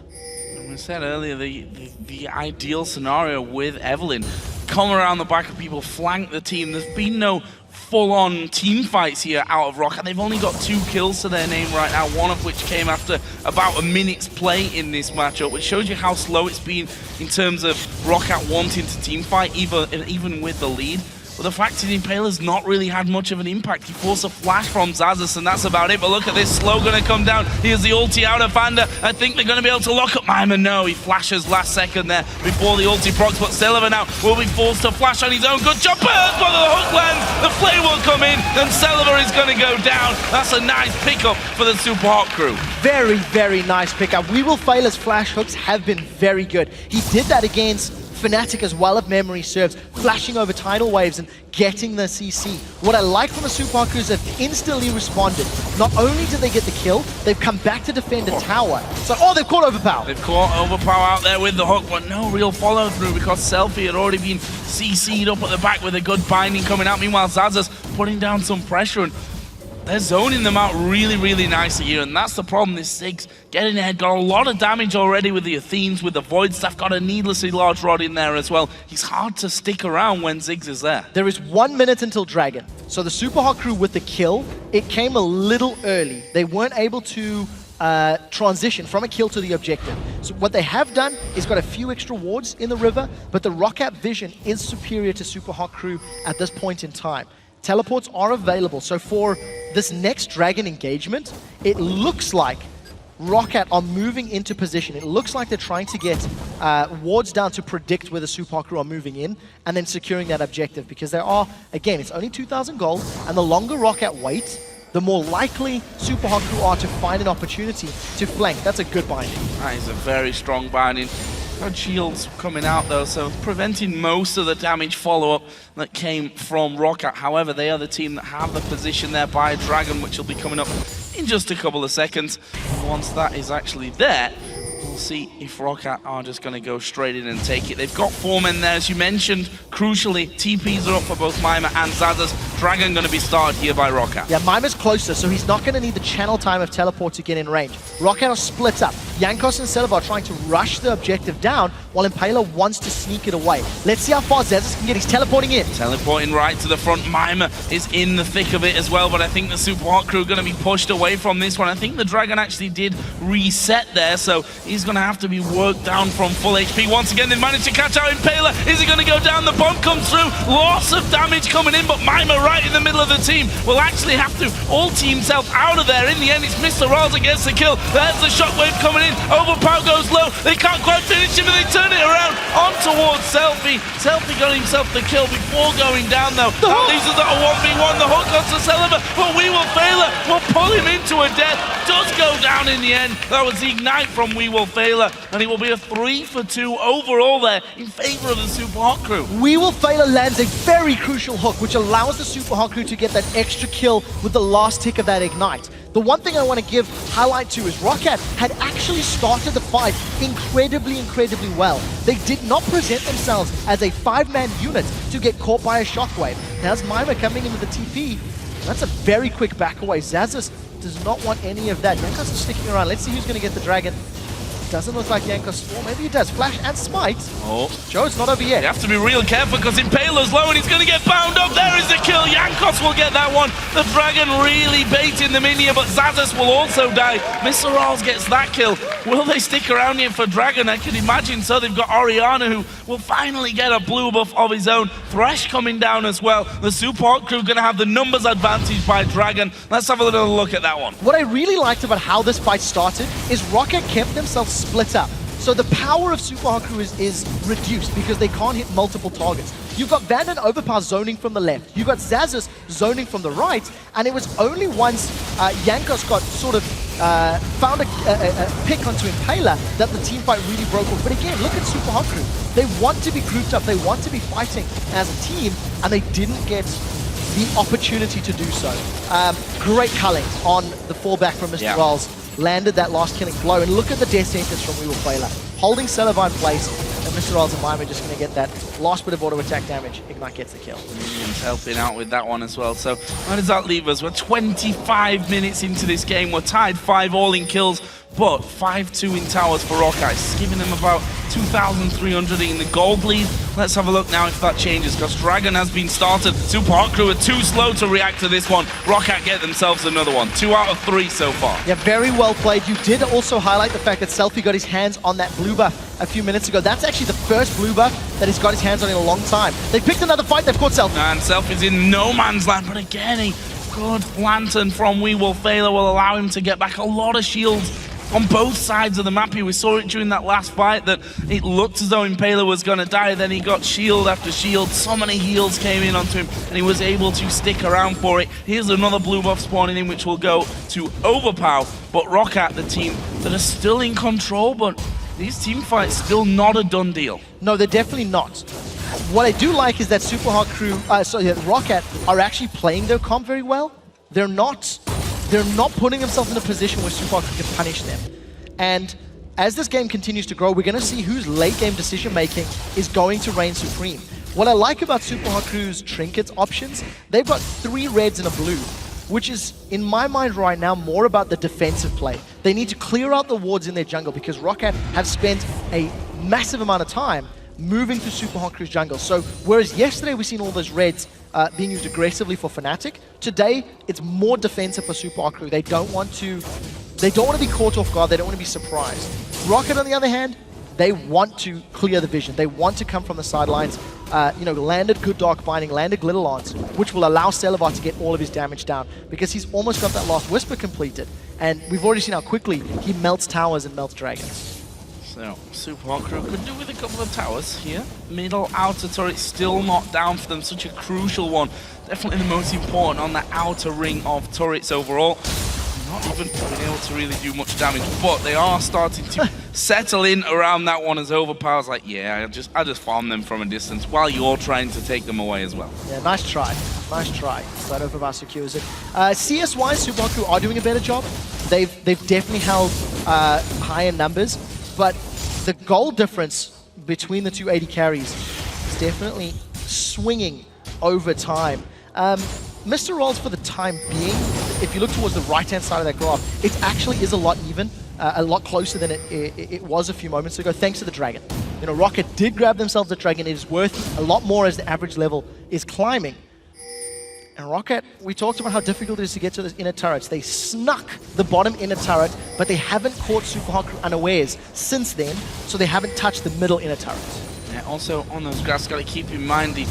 I said earlier, the ideal scenario with Evelynn, come around the back of people, flank the team. There's been no full-on team fights here out of Roccat. They've only got 2 kills to their name right now, one of which came after about a minute's play in this matchup, which shows you how slow it's been in terms of Roccat wanting to team fight, even with the lead. But the fact is, Impala's not really had much of an impact. He forced a flash from Xaxis, and that's about it. But look at this, slow gonna come down. Here's the ulti out of Fanda. I think they're gonna be able to lock up Mima. No, he flashes last second there before the ulti procs, but Selva now will be forced to flash on his own. Good job, but the hook lands, the flame will come in, and Selva is gonna go down. That's a nice pickup for the Super Hot Crew. Very, very nice pickup. We Will Fail his flash hooks have been very good. He did that against Fnatic as well, if memory serves, flashing over tidal waves and getting the CC. What I like from the Super Hot Crew is they've instantly responded. Not only did they get the kill, they've come back to defend a tower. So, they've caught Overpower. They've caught Overpower out there with the hook, but no real follow through because Selfie had already been CC'd up at the back with a good binding coming out. Meanwhile, Xaxis putting down some pressure, and they're zoning them out really, really nicely here, and that's the problem. This Ziggs getting ahead, got a lot of damage already with the Athenes, with the Void Staff, got a needlessly large rod in there as well. He's hard to stick around when Ziggs is there. There is 1 minute until Dragon. So the Super Hot Crew with the kill, it came a little early. They weren't able to transition from a kill to the objective. So what they have done is got a few extra wards in the river, but the Roccat vision is superior to Super Hot Crew at this point in time. Teleports are available, so for this next Dragon engagement, it looks like Roccat are moving into position. It looks like they're trying to get wards down to predict where the Super Hot Crew are moving in and then securing that objective, because there are, again, it's only 2,000 gold, and the longer Roccat wait, the more likely Super Hot Crew are to find an opportunity to flank. That's a good binding. That is a very strong binding. Got shields coming out though, so preventing most of the damage follow-up that came from Rocket. However, they are the team that have the position there by Dragon, which will be coming up in just a couple of seconds. And once that is actually there, we'll see if Rocket are just going to go straight in and take it. They've got 4 men there, as you mentioned. Crucially, TPs are up for both Mima and Zazas. Dragon going to be started here by Rocket. Yeah, Mima's closer, so he's not going to need the channel time of teleport to get in range. Rocket are split up. Jankos and Silva are trying to rush the objective down, while Impaler wants to sneak it away. Let's see how far Zazas can get. He's teleporting in. Teleporting right to the front. Mima is in the thick of it as well, but I think the Super Hot Crew are going to be pushed away from this one. I think the Dragon actually did reset there, so he's going to have to be worked down from full HP. Once again, they managed to catch out Impaler. Is he going to go down? The bomb comes through. Loss of damage coming in, but Mima right in the middle of the team will actually have to ulti himself out of there. In the end, it's Mr. Rolls that gets the kill. There's the shockwave coming in. Overpower goes low. They can't quite finish him, and they turn it around on towards Selfie. Selfie got himself the kill before going down, though. That leaves us at a 1v1. The hook goes to Selva, but We Will Failure will pull him into a death. Does go down in the end. That was the ignite from We Will Failure, and it will be a 3-for-2 overall there in favor of the Super Hot Crew. We Will Failure lands a very crucial hook, which allows the Super Hot Crew to get that extra kill with the last tick of that ignite. The one thing I want to give highlight to is Rocket had actually started the fight incredibly well. They did not present themselves as a 5-man unit to get caught by a shockwave. Now as Mima coming in with the TP, that's a very quick back away. Zazas does not want any of that. Jankos is sticking around. Let's see who's going to get the Dragon. Doesn't look like Jankos, or maybe he does. Flash and Smite. Oh. Joe, it's not over yet. You have to be real careful because Impaler's low and he's going to get bound up. There is the kill. Jankos will get that one. The Dragon really baiting them in here, but Zazas will also die. Mr. Rolls gets that kill. Will they stick around here for Dragon? I can imagine so. They've got Oriana, who will finally get a blue buff of his own. Thresh coming down as well. The Super Hot Crew going to have the numbers advantage by Dragon. Let's have a little look at that one. What I really liked about how this fight started is Rocket kept themselves split up. So the power of Super Hot Crew is reduced because they can't hit multiple targets. You've got Van and Overpower zoning from the left. You've got Zazas zoning from the right. And it was only once Jankos got sort of found a pick onto Impaler that the team fight really broke off. But again, look at Super Hot Crew. They want to be grouped up. They want to be fighting as a team, and they didn't get the opportunity to do so. Great culling on the fallback from Mr. Rolls. Landed that last killing blow, and look at the death sentence from We Will Failure. Holding Celeva in place, and Mr. Rolls and Mime are just going to get that last bit of auto attack damage. Ignite gets the kill. Minions helping out with that one as well. So where does that leave us? We're 25 minutes into this game. We're tied 5 all in kills, but 5-2 in towers for Rockites, giving them about 2,300 in the gold lead. Let's have a look now if that changes, because Dragon has been started. Super Hot Crew are too slow to react to this one. Rocket get themselves another one. 2 out of 3 so far. Yeah, very well played. You did also highlight the fact that Selfie got his hands on that blue buff a few minutes ago. That's actually the first blue buff that he's got his hands on in a long time. They picked another fight, they've caught Selfie. And Selfie's in no man's land, but again, a good lantern from We Will Failure will allow him to get back a lot of shields on both sides of the map here. We saw it during that last fight that it looked as though Impaler was going to die. Then he got shield after shield. So many heals came in onto him, and he was able to stick around for it. Here's another blue buff spawning in, which will go to Overpower. But Rocket, the team that are still in control, but these team fights still not a done deal. No, they're definitely not. What I do like is that Super Hot Crew, Rocket are actually playing their comp very well. They're not putting themselves in a position where Super Hot Crew can punish them. And as this game continues to grow, we're going to see whose late game decision making is going to reign supreme. What I like about Super Hot Crew's trinkets options, they've got 3 reds and a blue, which is, in my mind right now, more about the defensive play. They need to clear out the wards in their jungle because Rocket have spent a massive amount of time moving through Super Hot Crew's jungle. So whereas yesterday we've seen all those reds being used aggressively for Fnatic, today it's more defensive for Super Hot Crew. They don't want to be caught off guard. They don't want to be surprised. Rocket, on the other hand, they want to clear the vision. They want to come from the sidelines. Landed good Dark Binding, landed Glitter Lance, which will allow Celavar to get all of his damage down because he's almost got that last Whisper completed. And we've already seen how quickly he melts towers and melts dragons. So, Super Hot Crew could do with a couple of towers here. Middle, outer turret still not down for them. Such a crucial one. Definitely the most important on the outer ring of turrets overall. not even being able to really do much damage, but they are starting to settle in around that one as Overpower's like, yeah, I just farm them from a distance while you're trying to take them away as well. Yeah, nice try. Nice try. But Overpower secures it. CS-wise, Super Crew are doing a better job. They've definitely held higher numbers, but the goal difference between the two AD carries is definitely swinging over time. Mr. Rolls, for the time being, if you look towards the right-hand side of that graph, it actually is a lot even, a lot closer than it was a few moments ago, thanks to the Dragon. You know, Rocket did grab themselves the Dragon. It is worth a lot more as the average level is climbing. And Rocket, we talked about how difficult it is to get to those inner turrets. They snuck the bottom inner turret, but they haven't caught Super Crew unawares since then, so they haven't touched the middle inner turret. Yeah, also on those graphs, got to keep in mind the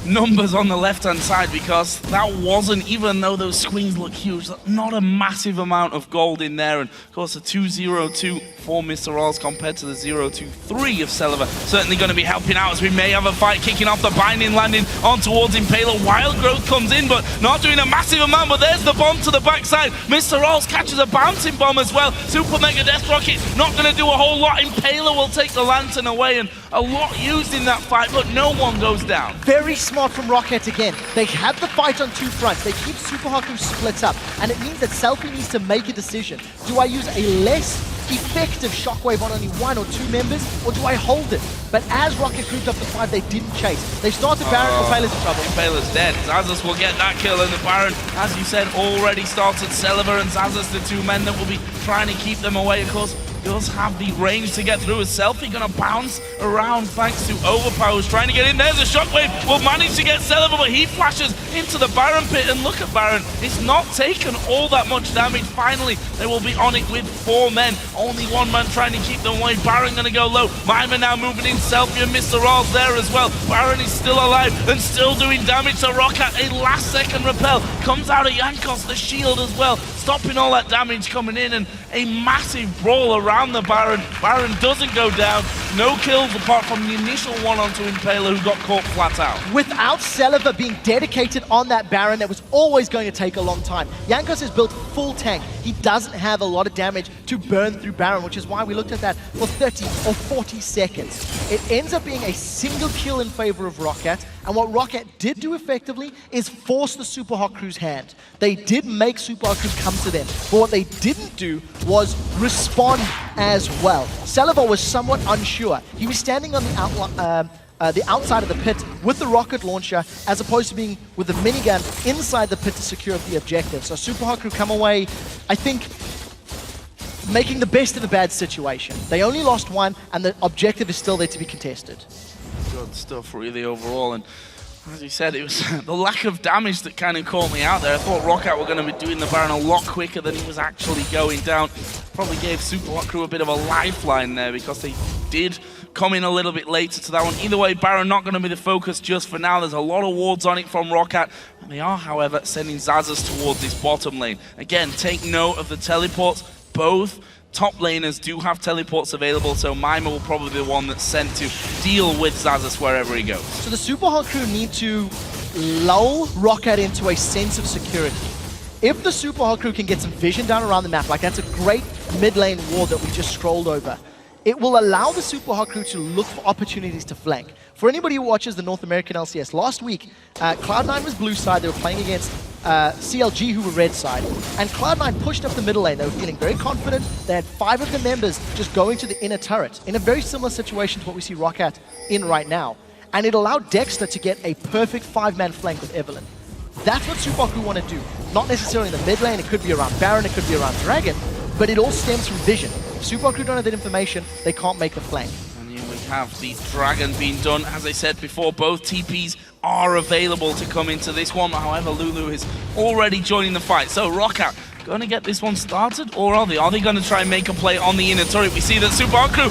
numbers on the left-hand side, because that wasn't, even though those swings look huge, not a massive amount of gold in there. And of course the 2-0-2 for Mr. Rolls compared to the 0-2-3 of Celiva certainly going to be helping out, as we may have a fight kicking off. The binding landing on towards Impaler. Wild Growth comes in, but not doing a massive amount, but there's the bomb to the backside. Mr. Rolls catches a bouncing bomb as well. Super Mega Death Rocket not going to do a whole lot. Impaler will take the lantern away, and a lot used in that fight, but no one goes down. Very smart from Rocket again. They have the fight on two fronts. They keep Super Crew split up, and it means that Selfie needs to make a decision. Do I use a less effective shockwave on only one or two members, or do I hold it? But as Rocket grouped up the fight, they didn't chase. They started Baron. Impaler's in trouble. Impaler's dead. Xaxus will get that kill, and the Baron, as you said, already started. Celiva and Xaxus, the two men that will be trying to keep them away. Of course, does have the range to get through. Is Selfie gonna bounce around thanks to Overpower, who's trying to get in. There's a shockwave, will manage to get Celiva, but he flashes into the Baron pit, and look at Baron. It's not taken all that much damage. Finally, they will be on it with 4 men. Only 1 man trying to keep them away. Baron gonna go low. Mima now moving in. Selfie and Mr. Rolls there as well. Baron is still alive and still doing damage to Rocket. A last second repel comes out of Jankos, the shield as well, stopping all that damage coming in, and a massive brawl around the Baron. Baron doesn't go down. No kills apart from the initial one onto Impaler, who got caught flat out. Without Celiva being dedicated on that Baron, that was always going to take a long time. Jankos has built full tank. He doesn't have a lot of damage to burn through Baron, which is why we looked at that for 30 or 40 seconds. It ends up being a single kill in favor of Rocket, and what Rocket did do effectively is force the Super Crew's hand. They did make Super Crew come to them, but what they didn't do was respond as well. Celiva was somewhat unsure. He was standing on the outside of the pit with the rocket launcher, as opposed to being with the minigun inside the pit to secure the objective. So Super Crew come away, I think, making the best of a bad situation. They only lost 1, and the objective is still there to be contested. Good stuff really overall, and as you said, it was the lack of damage that kind of caught me out there. I thought Rocket were going to be doing the Baron a lot quicker than he was actually going down. Probably gave Super Crew a bit of a lifeline there, because they did come in a little bit later to that one. Either way, Baron not going to be the focus just for now. There's a lot of wards on it from Rocket. And they are, however, sending Xaxus towards this bottom lane. Again, take note of the teleports. Both top laners do have teleports available, so Mima will probably be the one that's sent to deal with Xaxus wherever he goes. So the Super Crew need to lull Rocket into a sense of security. If the Super Crew can get some vision down around the map, like that's a great mid lane ward that we just scrolled over, it will allow the Super Crew to look for opportunities to flank. For anybody who watches the North American LCS, last week, Cloud9 was blue side. They were playing against CLG, who were red side, and Cloud9 pushed up the middle lane. They were feeling very confident. They had 5 of the members just going to the inner turret, in a very similar situation to what we see Rocket in right now. And it allowed Dexter to get a perfect 5-man flank with Evelynn. That's what Super Crew want to do. Not necessarily in the mid lane. It could be around Baron, it could be around Dragon, but it all stems from vision. If Super Crew don't have that information, they can't make the flank. And here we have the Dragon being done. As I said before, both TPs are available to come into this one. However, Lulu is already joining the fight. So Rocket going to get this one started, or are they? Are they going to try and make a play on the inner turret? We see that Super Crew,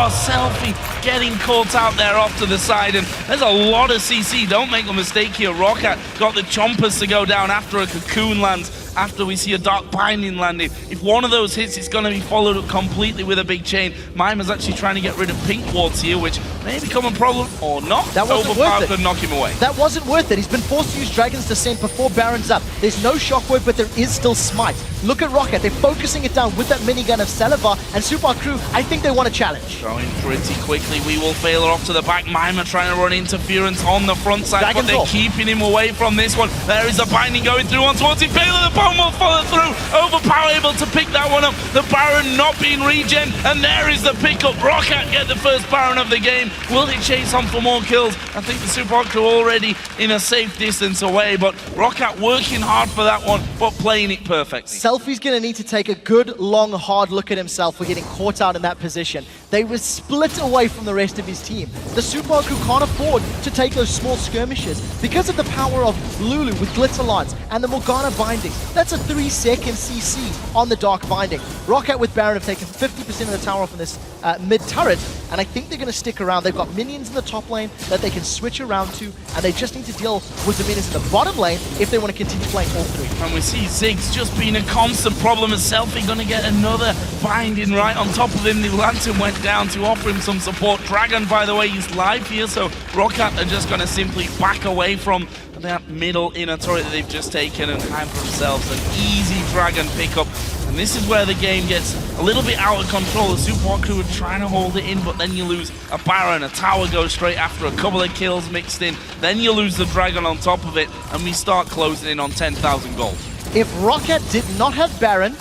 Selfie getting caught out there off to the side, and there's a lot of CC. Don't make a mistake here. Rocket got the chompers to go down after a cocoon lands after we see a Dark Binding landing. If one of those hits, it's going to be followed up completely with a big chain. Mimer's actually trying to get rid of Pink Wards here, which may become a problem or not. That wasn't Overpower worth it. could knock him away. That wasn't worth it. He's been forced to use Dragon's Descent before Baron's up. There's no Shockwave, but there is still Smite. Look at Rocket. They're focusing it down with that minigun of Salivar, and Super Crew, I think they want a challenge. Going pretty quickly. We will fail her off to the back. Mimer trying to run interference on the front side, Dragon's but they're off. keeping him away from this one. There is a binding going through on towards Impaler. The bomb will follow through. Overpower able to pick that one up. The Baron not being regen, and there is the pickup. Rocket get the first Baron of the game. Will they chase on for more kills? I think the Super Crew already in a safe distance away, but Rocket working hard for that one, but playing it perfectly. Selfie's going to need to take a good, long, hard look at himself for getting caught out in that position. They were split away from the rest of his team. The Super Crew can't afford to take those small skirmishes because of the power of Lulu with Glitter Lance and the Morgana binding. That's a 3-second CC on the Dark Binding. Rocket with Baron have taken 50% of the tower off in this mid turret, and I think they're going to stick around. They've got minions in the top lane that they can switch around to, and they just need to deal with the minions in the bottom lane if they want to continue playing all three. And we see Ziggs just being a constant problem as Selfie going to get another binding right on top of him. The Lantern went down to offer him some support. Dragon, by the way, is live here, so Rocket are just going to simply back away from that middle inner turret that they've just taken and have for themselves an easy Dragon pickup. And this is where the game gets a little bit out of control. The Super Crew are trying to hold it in, but then you lose a Baron, a tower goes straight after a couple of kills mixed in. Then you lose the Dragon on top of it, and we start closing in on 10,000 gold. If Rocket did not have Baron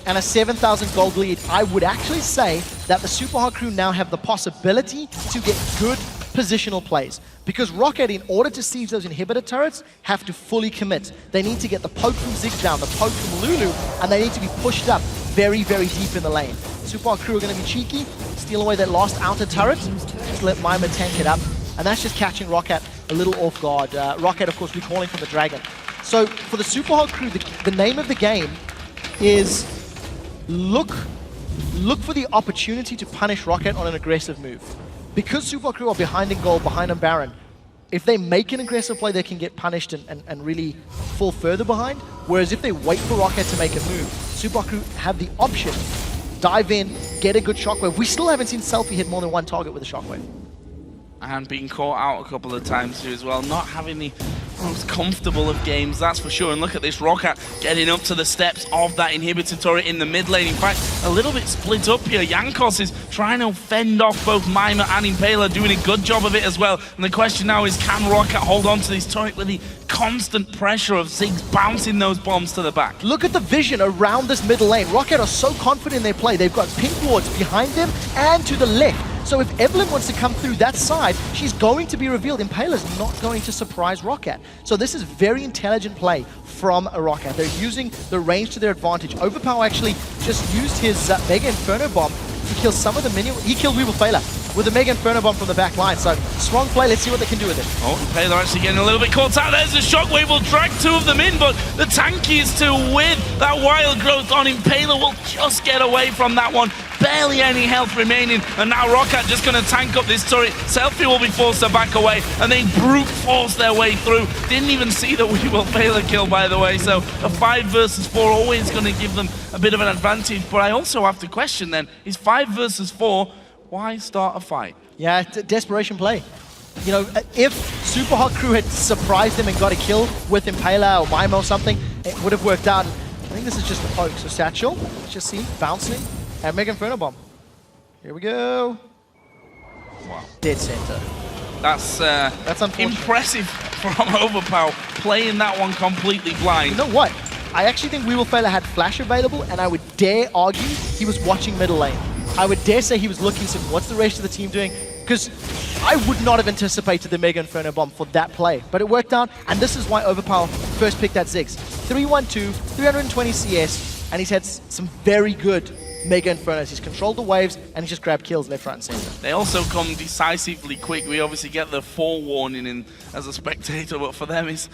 and a 7,000 gold lead, I would actually say that the Super Crew now have the possibility to get good positional plays. Because Rocket, in order to siege those inhibitor turrets, have to fully commit. They need to get the poke from Ziggs down, the poke from Lulu, and they need to be pushed up very, very deep in the lane. Super Crew are going to be cheeky, steal away that last outer turret, just let Mimer tank it up, and that's just catching Rocket a little off guard. Rocket, of course, recalling from the Dragon. So for the Super Crew, the name of the game is look for the opportunity to punish Rocket on an aggressive move. Because Super Crew are behind in gold, behind on Baron, if they make an aggressive play, they can get punished and really fall further behind. Whereas if they wait for Rocket to make a move, Super Crew have the option, dive in, get a good shockwave. We still haven't seen Selfie hit more than one target with a shockwave. And being caught out a couple of times here as well, not having the most comfortable of games, that's for sure. And look at this Rocket getting up to the steps of that inhibitor turret in the mid lane. In fact, a little bit split up here. Jankos is trying to fend off both Mimer and Impaler, doing a good job of it as well. And the question now is, can Rocket hold on to this turret with the constant pressure of Ziggs bouncing those bombs to the back? Look at the vision around this middle lane. Rocket are so confident in their play. They've got pink wards behind them and to the left. So if Evelyn wants to come through that side, she's going to be revealed. Impaler's not going to surprise Rocket. So this is very intelligent play from a Rocket. They're using the range to their advantage. Overpower actually just used his Mega Inferno Bomb to kill some of the minions. He killed Weevil Failer with a Mega Inferno Bomb from the back line. So strong play. Let's see what they can do with it. Oh, Impaler actually getting a little bit caught out. There's a Shockwave. Will drag two of them in, but the tankies to with that Wild Growth on Impaler will just get away from that one. Barely any health remaining, and now Rocket just going to tank up this turret. Selfie will be forced to back away, and they brute force their way through. Didn't even see the Weevil Failer kill, by the way, so a 5 versus 4 always going to give them a bit of an advantage. But I also have to question then, is 5 versus 4, why start a fight? Yeah, desperation play. You know, if Super Crew had surprised them and got a kill with Impaler or Mime or something, it would have worked out. I think this is just the poke. So Satchel, let's just see, bouncing. And Mega Inferno Bomb. Here we go. Wow. Dead center. That's unfortunate. Impressive from Overpower, playing that one completely blind. You know what? I actually think Weevil Failer had flash available, and I would dare argue he was watching middle lane. I would dare say he was looking to what's the rest of the team doing, because I would not have anticipated the Mega Inferno Bomb for that play. But it worked out, and this is why Overpower first picked that Ziggs. 312, 320 CS, and he's had some very good Mega Infernos. He's controlled the waves, and he's just grabbed kills left, right, and center. They also come decisively quick. We obviously get the forewarning in as a spectator, but for them it's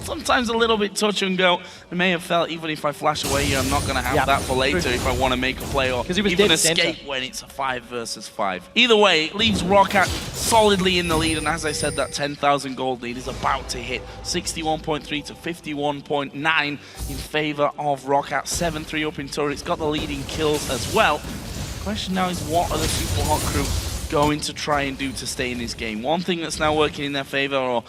sometimes a little bit touch and go. They may have felt, even if I flash away here, I'm not going to have that for later if I want to make a play or even escape when it's a 5 versus 5. Either way, it leaves ROCat solidly in the lead, and as I said, that 10,000 gold lead is about to hit 61.3 to 51.9 in favor of ROCat. 7-3 up in turrets, got the leading kills as well. The question now is, what are the Super Hot Crew going to try and do to stay in this game? One thing that's now working in their favor, or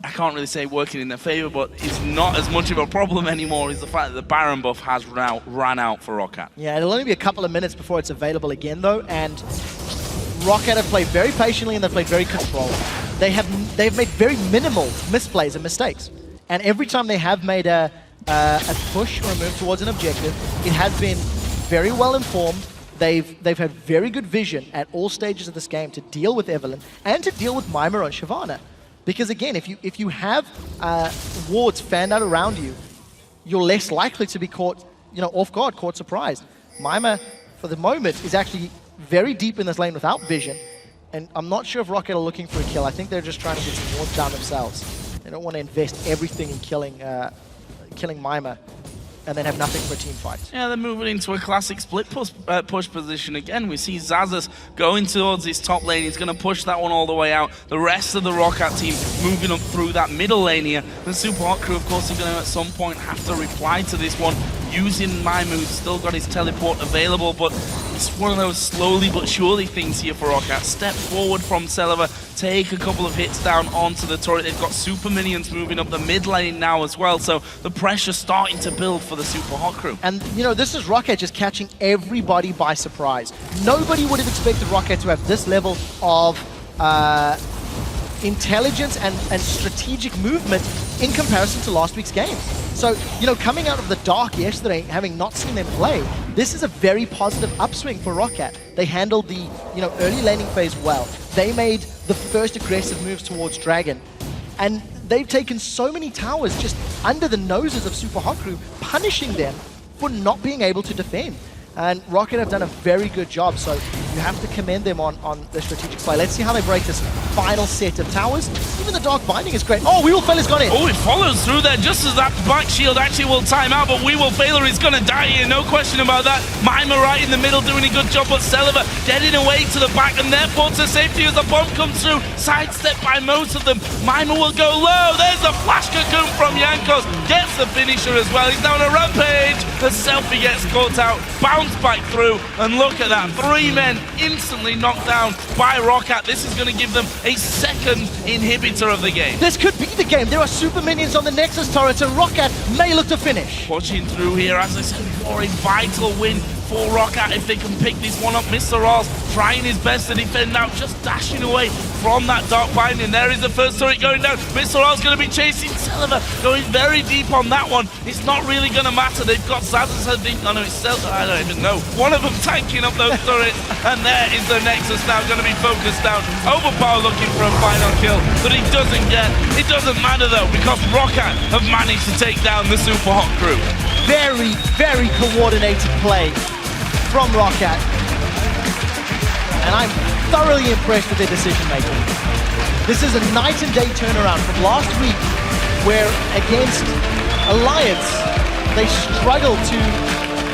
I can't really say working in their favor, but it's not as much of a problem anymore, is the fact that the Baron buff has ran out for ROCat. Yeah, it'll only be a couple of minutes before it's available again though, and ROCat have played very patiently and they've played very controlled. They've made very minimal misplays and mistakes, and every time they have made a push or a move towards an objective, it has been very well informed. They've had very good vision at all stages of this game to deal with Evelynn and to deal with Mima and Shyvana. Because again, if you have wards fanned out around you, you're less likely to be caught, off guard, caught surprised. Mima, for the moment, is actually very deep in this lane without vision, and I'm not sure if ROCat are looking for a kill. I think they're just trying to get some wards down themselves. They don't want to invest everything in killing Mima and then have nothing for a team fight. Yeah, they're moving into a classic split push position again. We see Xaxus going towards his top lane. He's going to push that one all the way out. The rest of the ROCat team moving up through that middle lane here. The Super Hot Crew, of course, are going to at some point have to reply to this one using Maimu, who's still got his teleport available, but it's one of those slowly but surely things here for ROCat. Step forward from Celiva, take a couple of hits down onto the turret. They've got super minions moving up the mid lane now as well, so the pressure's starting to build for the Super Hot Crew. And, this is ROCat just catching everybody by surprise. Nobody would have expected ROCat to have this level of intelligence and strategic movement in comparison to last week's games. So, coming out of the dark yesterday, having not seen them play, this is a very positive upswing for ROCat. They handled the, early laning phase well. They made the first aggressive moves towards Dragon. And they've taken so many towers just under the noses of Super Hot Crew, punishing them for not being able to defend. And ROCat have done a very good job, so you have to commend them on the strategic play. Let's see how they break this final set of towers. Even the Dark Binding is great. Oh, We Will Failure has gone in. Oh, it follows through there just as that back shield actually will time out, but We Will Failure is going to die here, no question about that. Mima right in the middle doing a good job, but Celiva getting away to the back and therefore to safety as the bomb comes through. Sidestepped by most of them. Mima will go low. There's the flash cocoon from Jankos. Gets the finisher as well. He's now on a rampage. The selfie gets caught out. Bounce back through, and look at that. 3 men instantly knocked down by ROCat. This is going to give them a second inhibitor of the game. This could be the game. There are super minions on the Nexus turret, and ROCat may look to finish. Pushing through here, as I said before, a vital win for ROCat if they can pick this one up. Mr. Ross trying his best to defend now, just dashing away from that Dark Binding. There is the first turret going down. Mr. Ross going to be chasing Celiva, going very deep on that one. It's not really going to matter. They've got Xaxus, I think. Oh no, it's Celiva. I don't even know. One of them tanking up those turrets, and there is the Nexus now going to be focused down. Overpower looking for a final kill, but he doesn't get. It doesn't matter though, because ROCat have managed to take down the Super Hot Crew. Very, very coordinated play from ROCat, and I'm thoroughly impressed with their decision making. This is a night and day turnaround from last week, where against Alliance they struggled to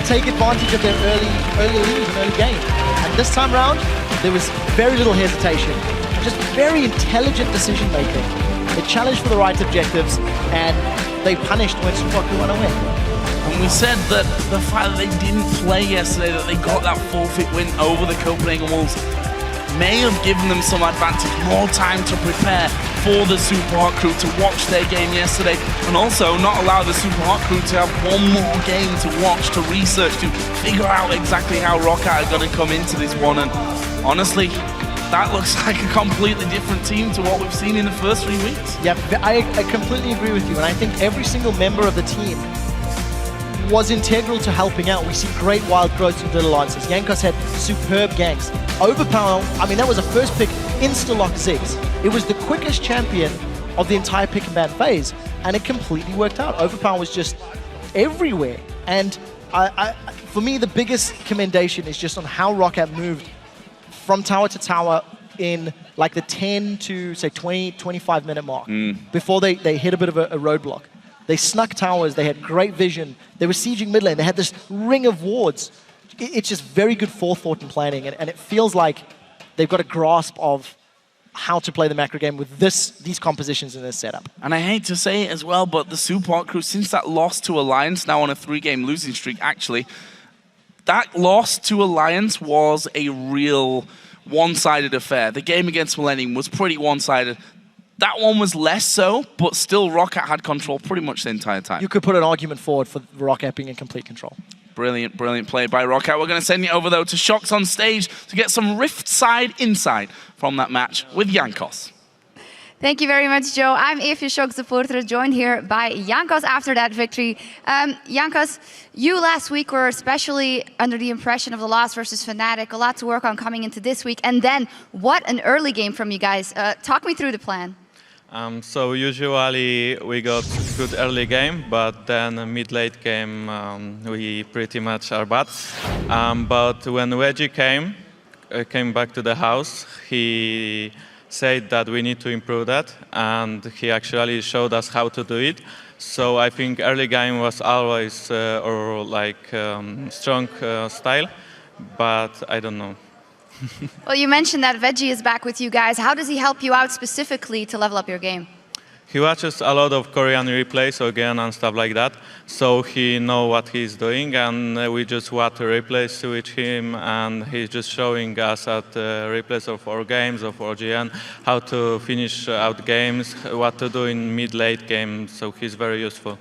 take advantage of their early lead and early game. And this time around, there was very little hesitation, just very intelligent decision making. They challenged for the right objectives, and they punished when Super Hot Crew went away. And we said that the fact that they didn't play yesterday, that they got that forfeit win over the Copenhagen Wolves, may have given them some advantage, more time to prepare for the Super Hot Crew, to watch their game yesterday, and also not allow the Super Hot Crew to have one more game to watch, to research, to figure out exactly how ROCat are going to come into this one. And honestly, that looks like a completely different team to what we've seen in the first 3 weeks. Yeah, I completely agree with you, and I think every single member of the team was integral to helping out. We see great wild growth in Little Lancers. Jankos had superb ganks. Overpower, I mean, that was a first pick insta-lock Ziggs. It was the quickest champion of the entire pick and ban phase, and it completely worked out. Overpower was just everywhere. And For me, the biggest commendation is just on how ROC moved from tower to tower in like the 10 to say 20, 25 minute mark before they hit a bit of a roadblock. They snuck towers, they had great vision, they were sieging mid lane, they had this ring of wards. It's just very good forethought and planning, and it feels like they've got a grasp of how to play the macro game with these compositions in this setup. And I hate to say it as well, but the Support crew, since that loss to Alliance, now on a 3-game losing streak actually, that loss to Alliance was a real one-sided affair. The game against Millennium was pretty one-sided. That one was less so, but still Rocket had control pretty much the entire time. You could put an argument forward for Rocket being in complete control. Brilliant, brilliant play by Rocket. We're going to send you over, though, to Shox on stage to get some Rift side insight from that match with Jankos. Thank you very much, Joe. I'm Eve, your Shox supporter, joined here by Jankos after that victory. Jankos, you last week were especially under the impression of the loss versus Fnatic. A lot to work on coming into this week. And then, what an early game from you guys. Talk me through the plan. So usually we got good early game, but then mid-late game we pretty much are bad. But when Wedgie came back to the house, he said that we need to improve that, and he actually showed us how to do it. So I think early game was always strong style, but I don't know. Well, you mentioned that Veggie is back with you guys. How does he help you out specifically to level up your game? He watches a lot of Korean replays again and stuff like that, so he knows what he's doing, and we just watch replays with him, and he's just showing us at replays of our games, of OGN, how to finish out games, what to do in mid-late game, so he's very useful.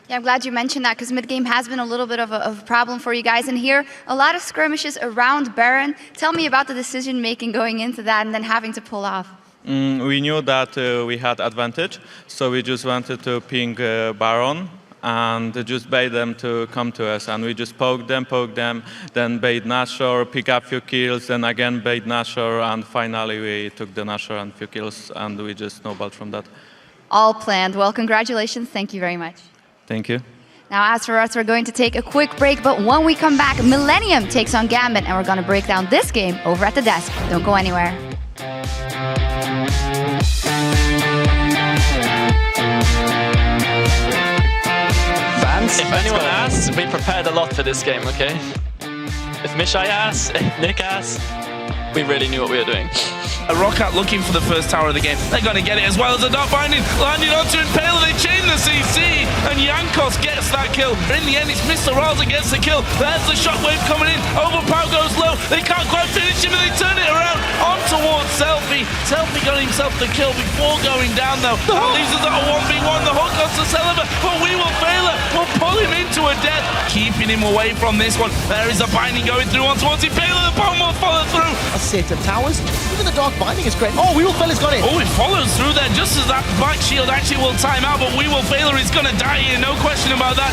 Yeah, I'm glad you mentioned that, because mid-game has been a little bit of a problem for you guys. And here, a lot of skirmishes around Baron. Tell me about the decision-making going into that and then having to pull off. We knew that we had advantage, so we just wanted to ping Baron and just bait them to come to us. And we just poked them, then bait Nashor, pick up a few kills, then again bait Nashor, and finally we took the Nashor and a few kills, and we just snowballed from that. All planned. Well, congratulations. Thank you very much. Thank you. Now, as for us, we're going to take a quick break, but when we come back, Millennium takes on Gambit, and we're going to break down this game over at the desk. Don't go anywhere. If anyone asks, we prepared a lot for this game, okay? If Mishai asks, if Nick asks, we really knew what we were doing. Rocket looking for the first tower of the game. They're going to get it as well as the Dark Binding. Landing onto Impaler, they chain the CC, and Jankos gets that kill. In the end, it's Mr. Raza gets the kill. There's the shockwave coming in. Overpower goes low. They can't quite finish him, and they turn it around on towards Selfie. Selfie got himself the kill before going down, though. That leaves us at a 1v1. The hook goes to Celeber, but we will fail it. We'll pull him into a death, keeping him away from this one. There is a binding going through on towards Impaler. The bomb will follow through. A set of towers. Even the Dark Binding is great. Oh, We Will Fail has got it. Oh, it follows through there just as that back shield actually will time out, but We Will Fail is going to die here, no question about that.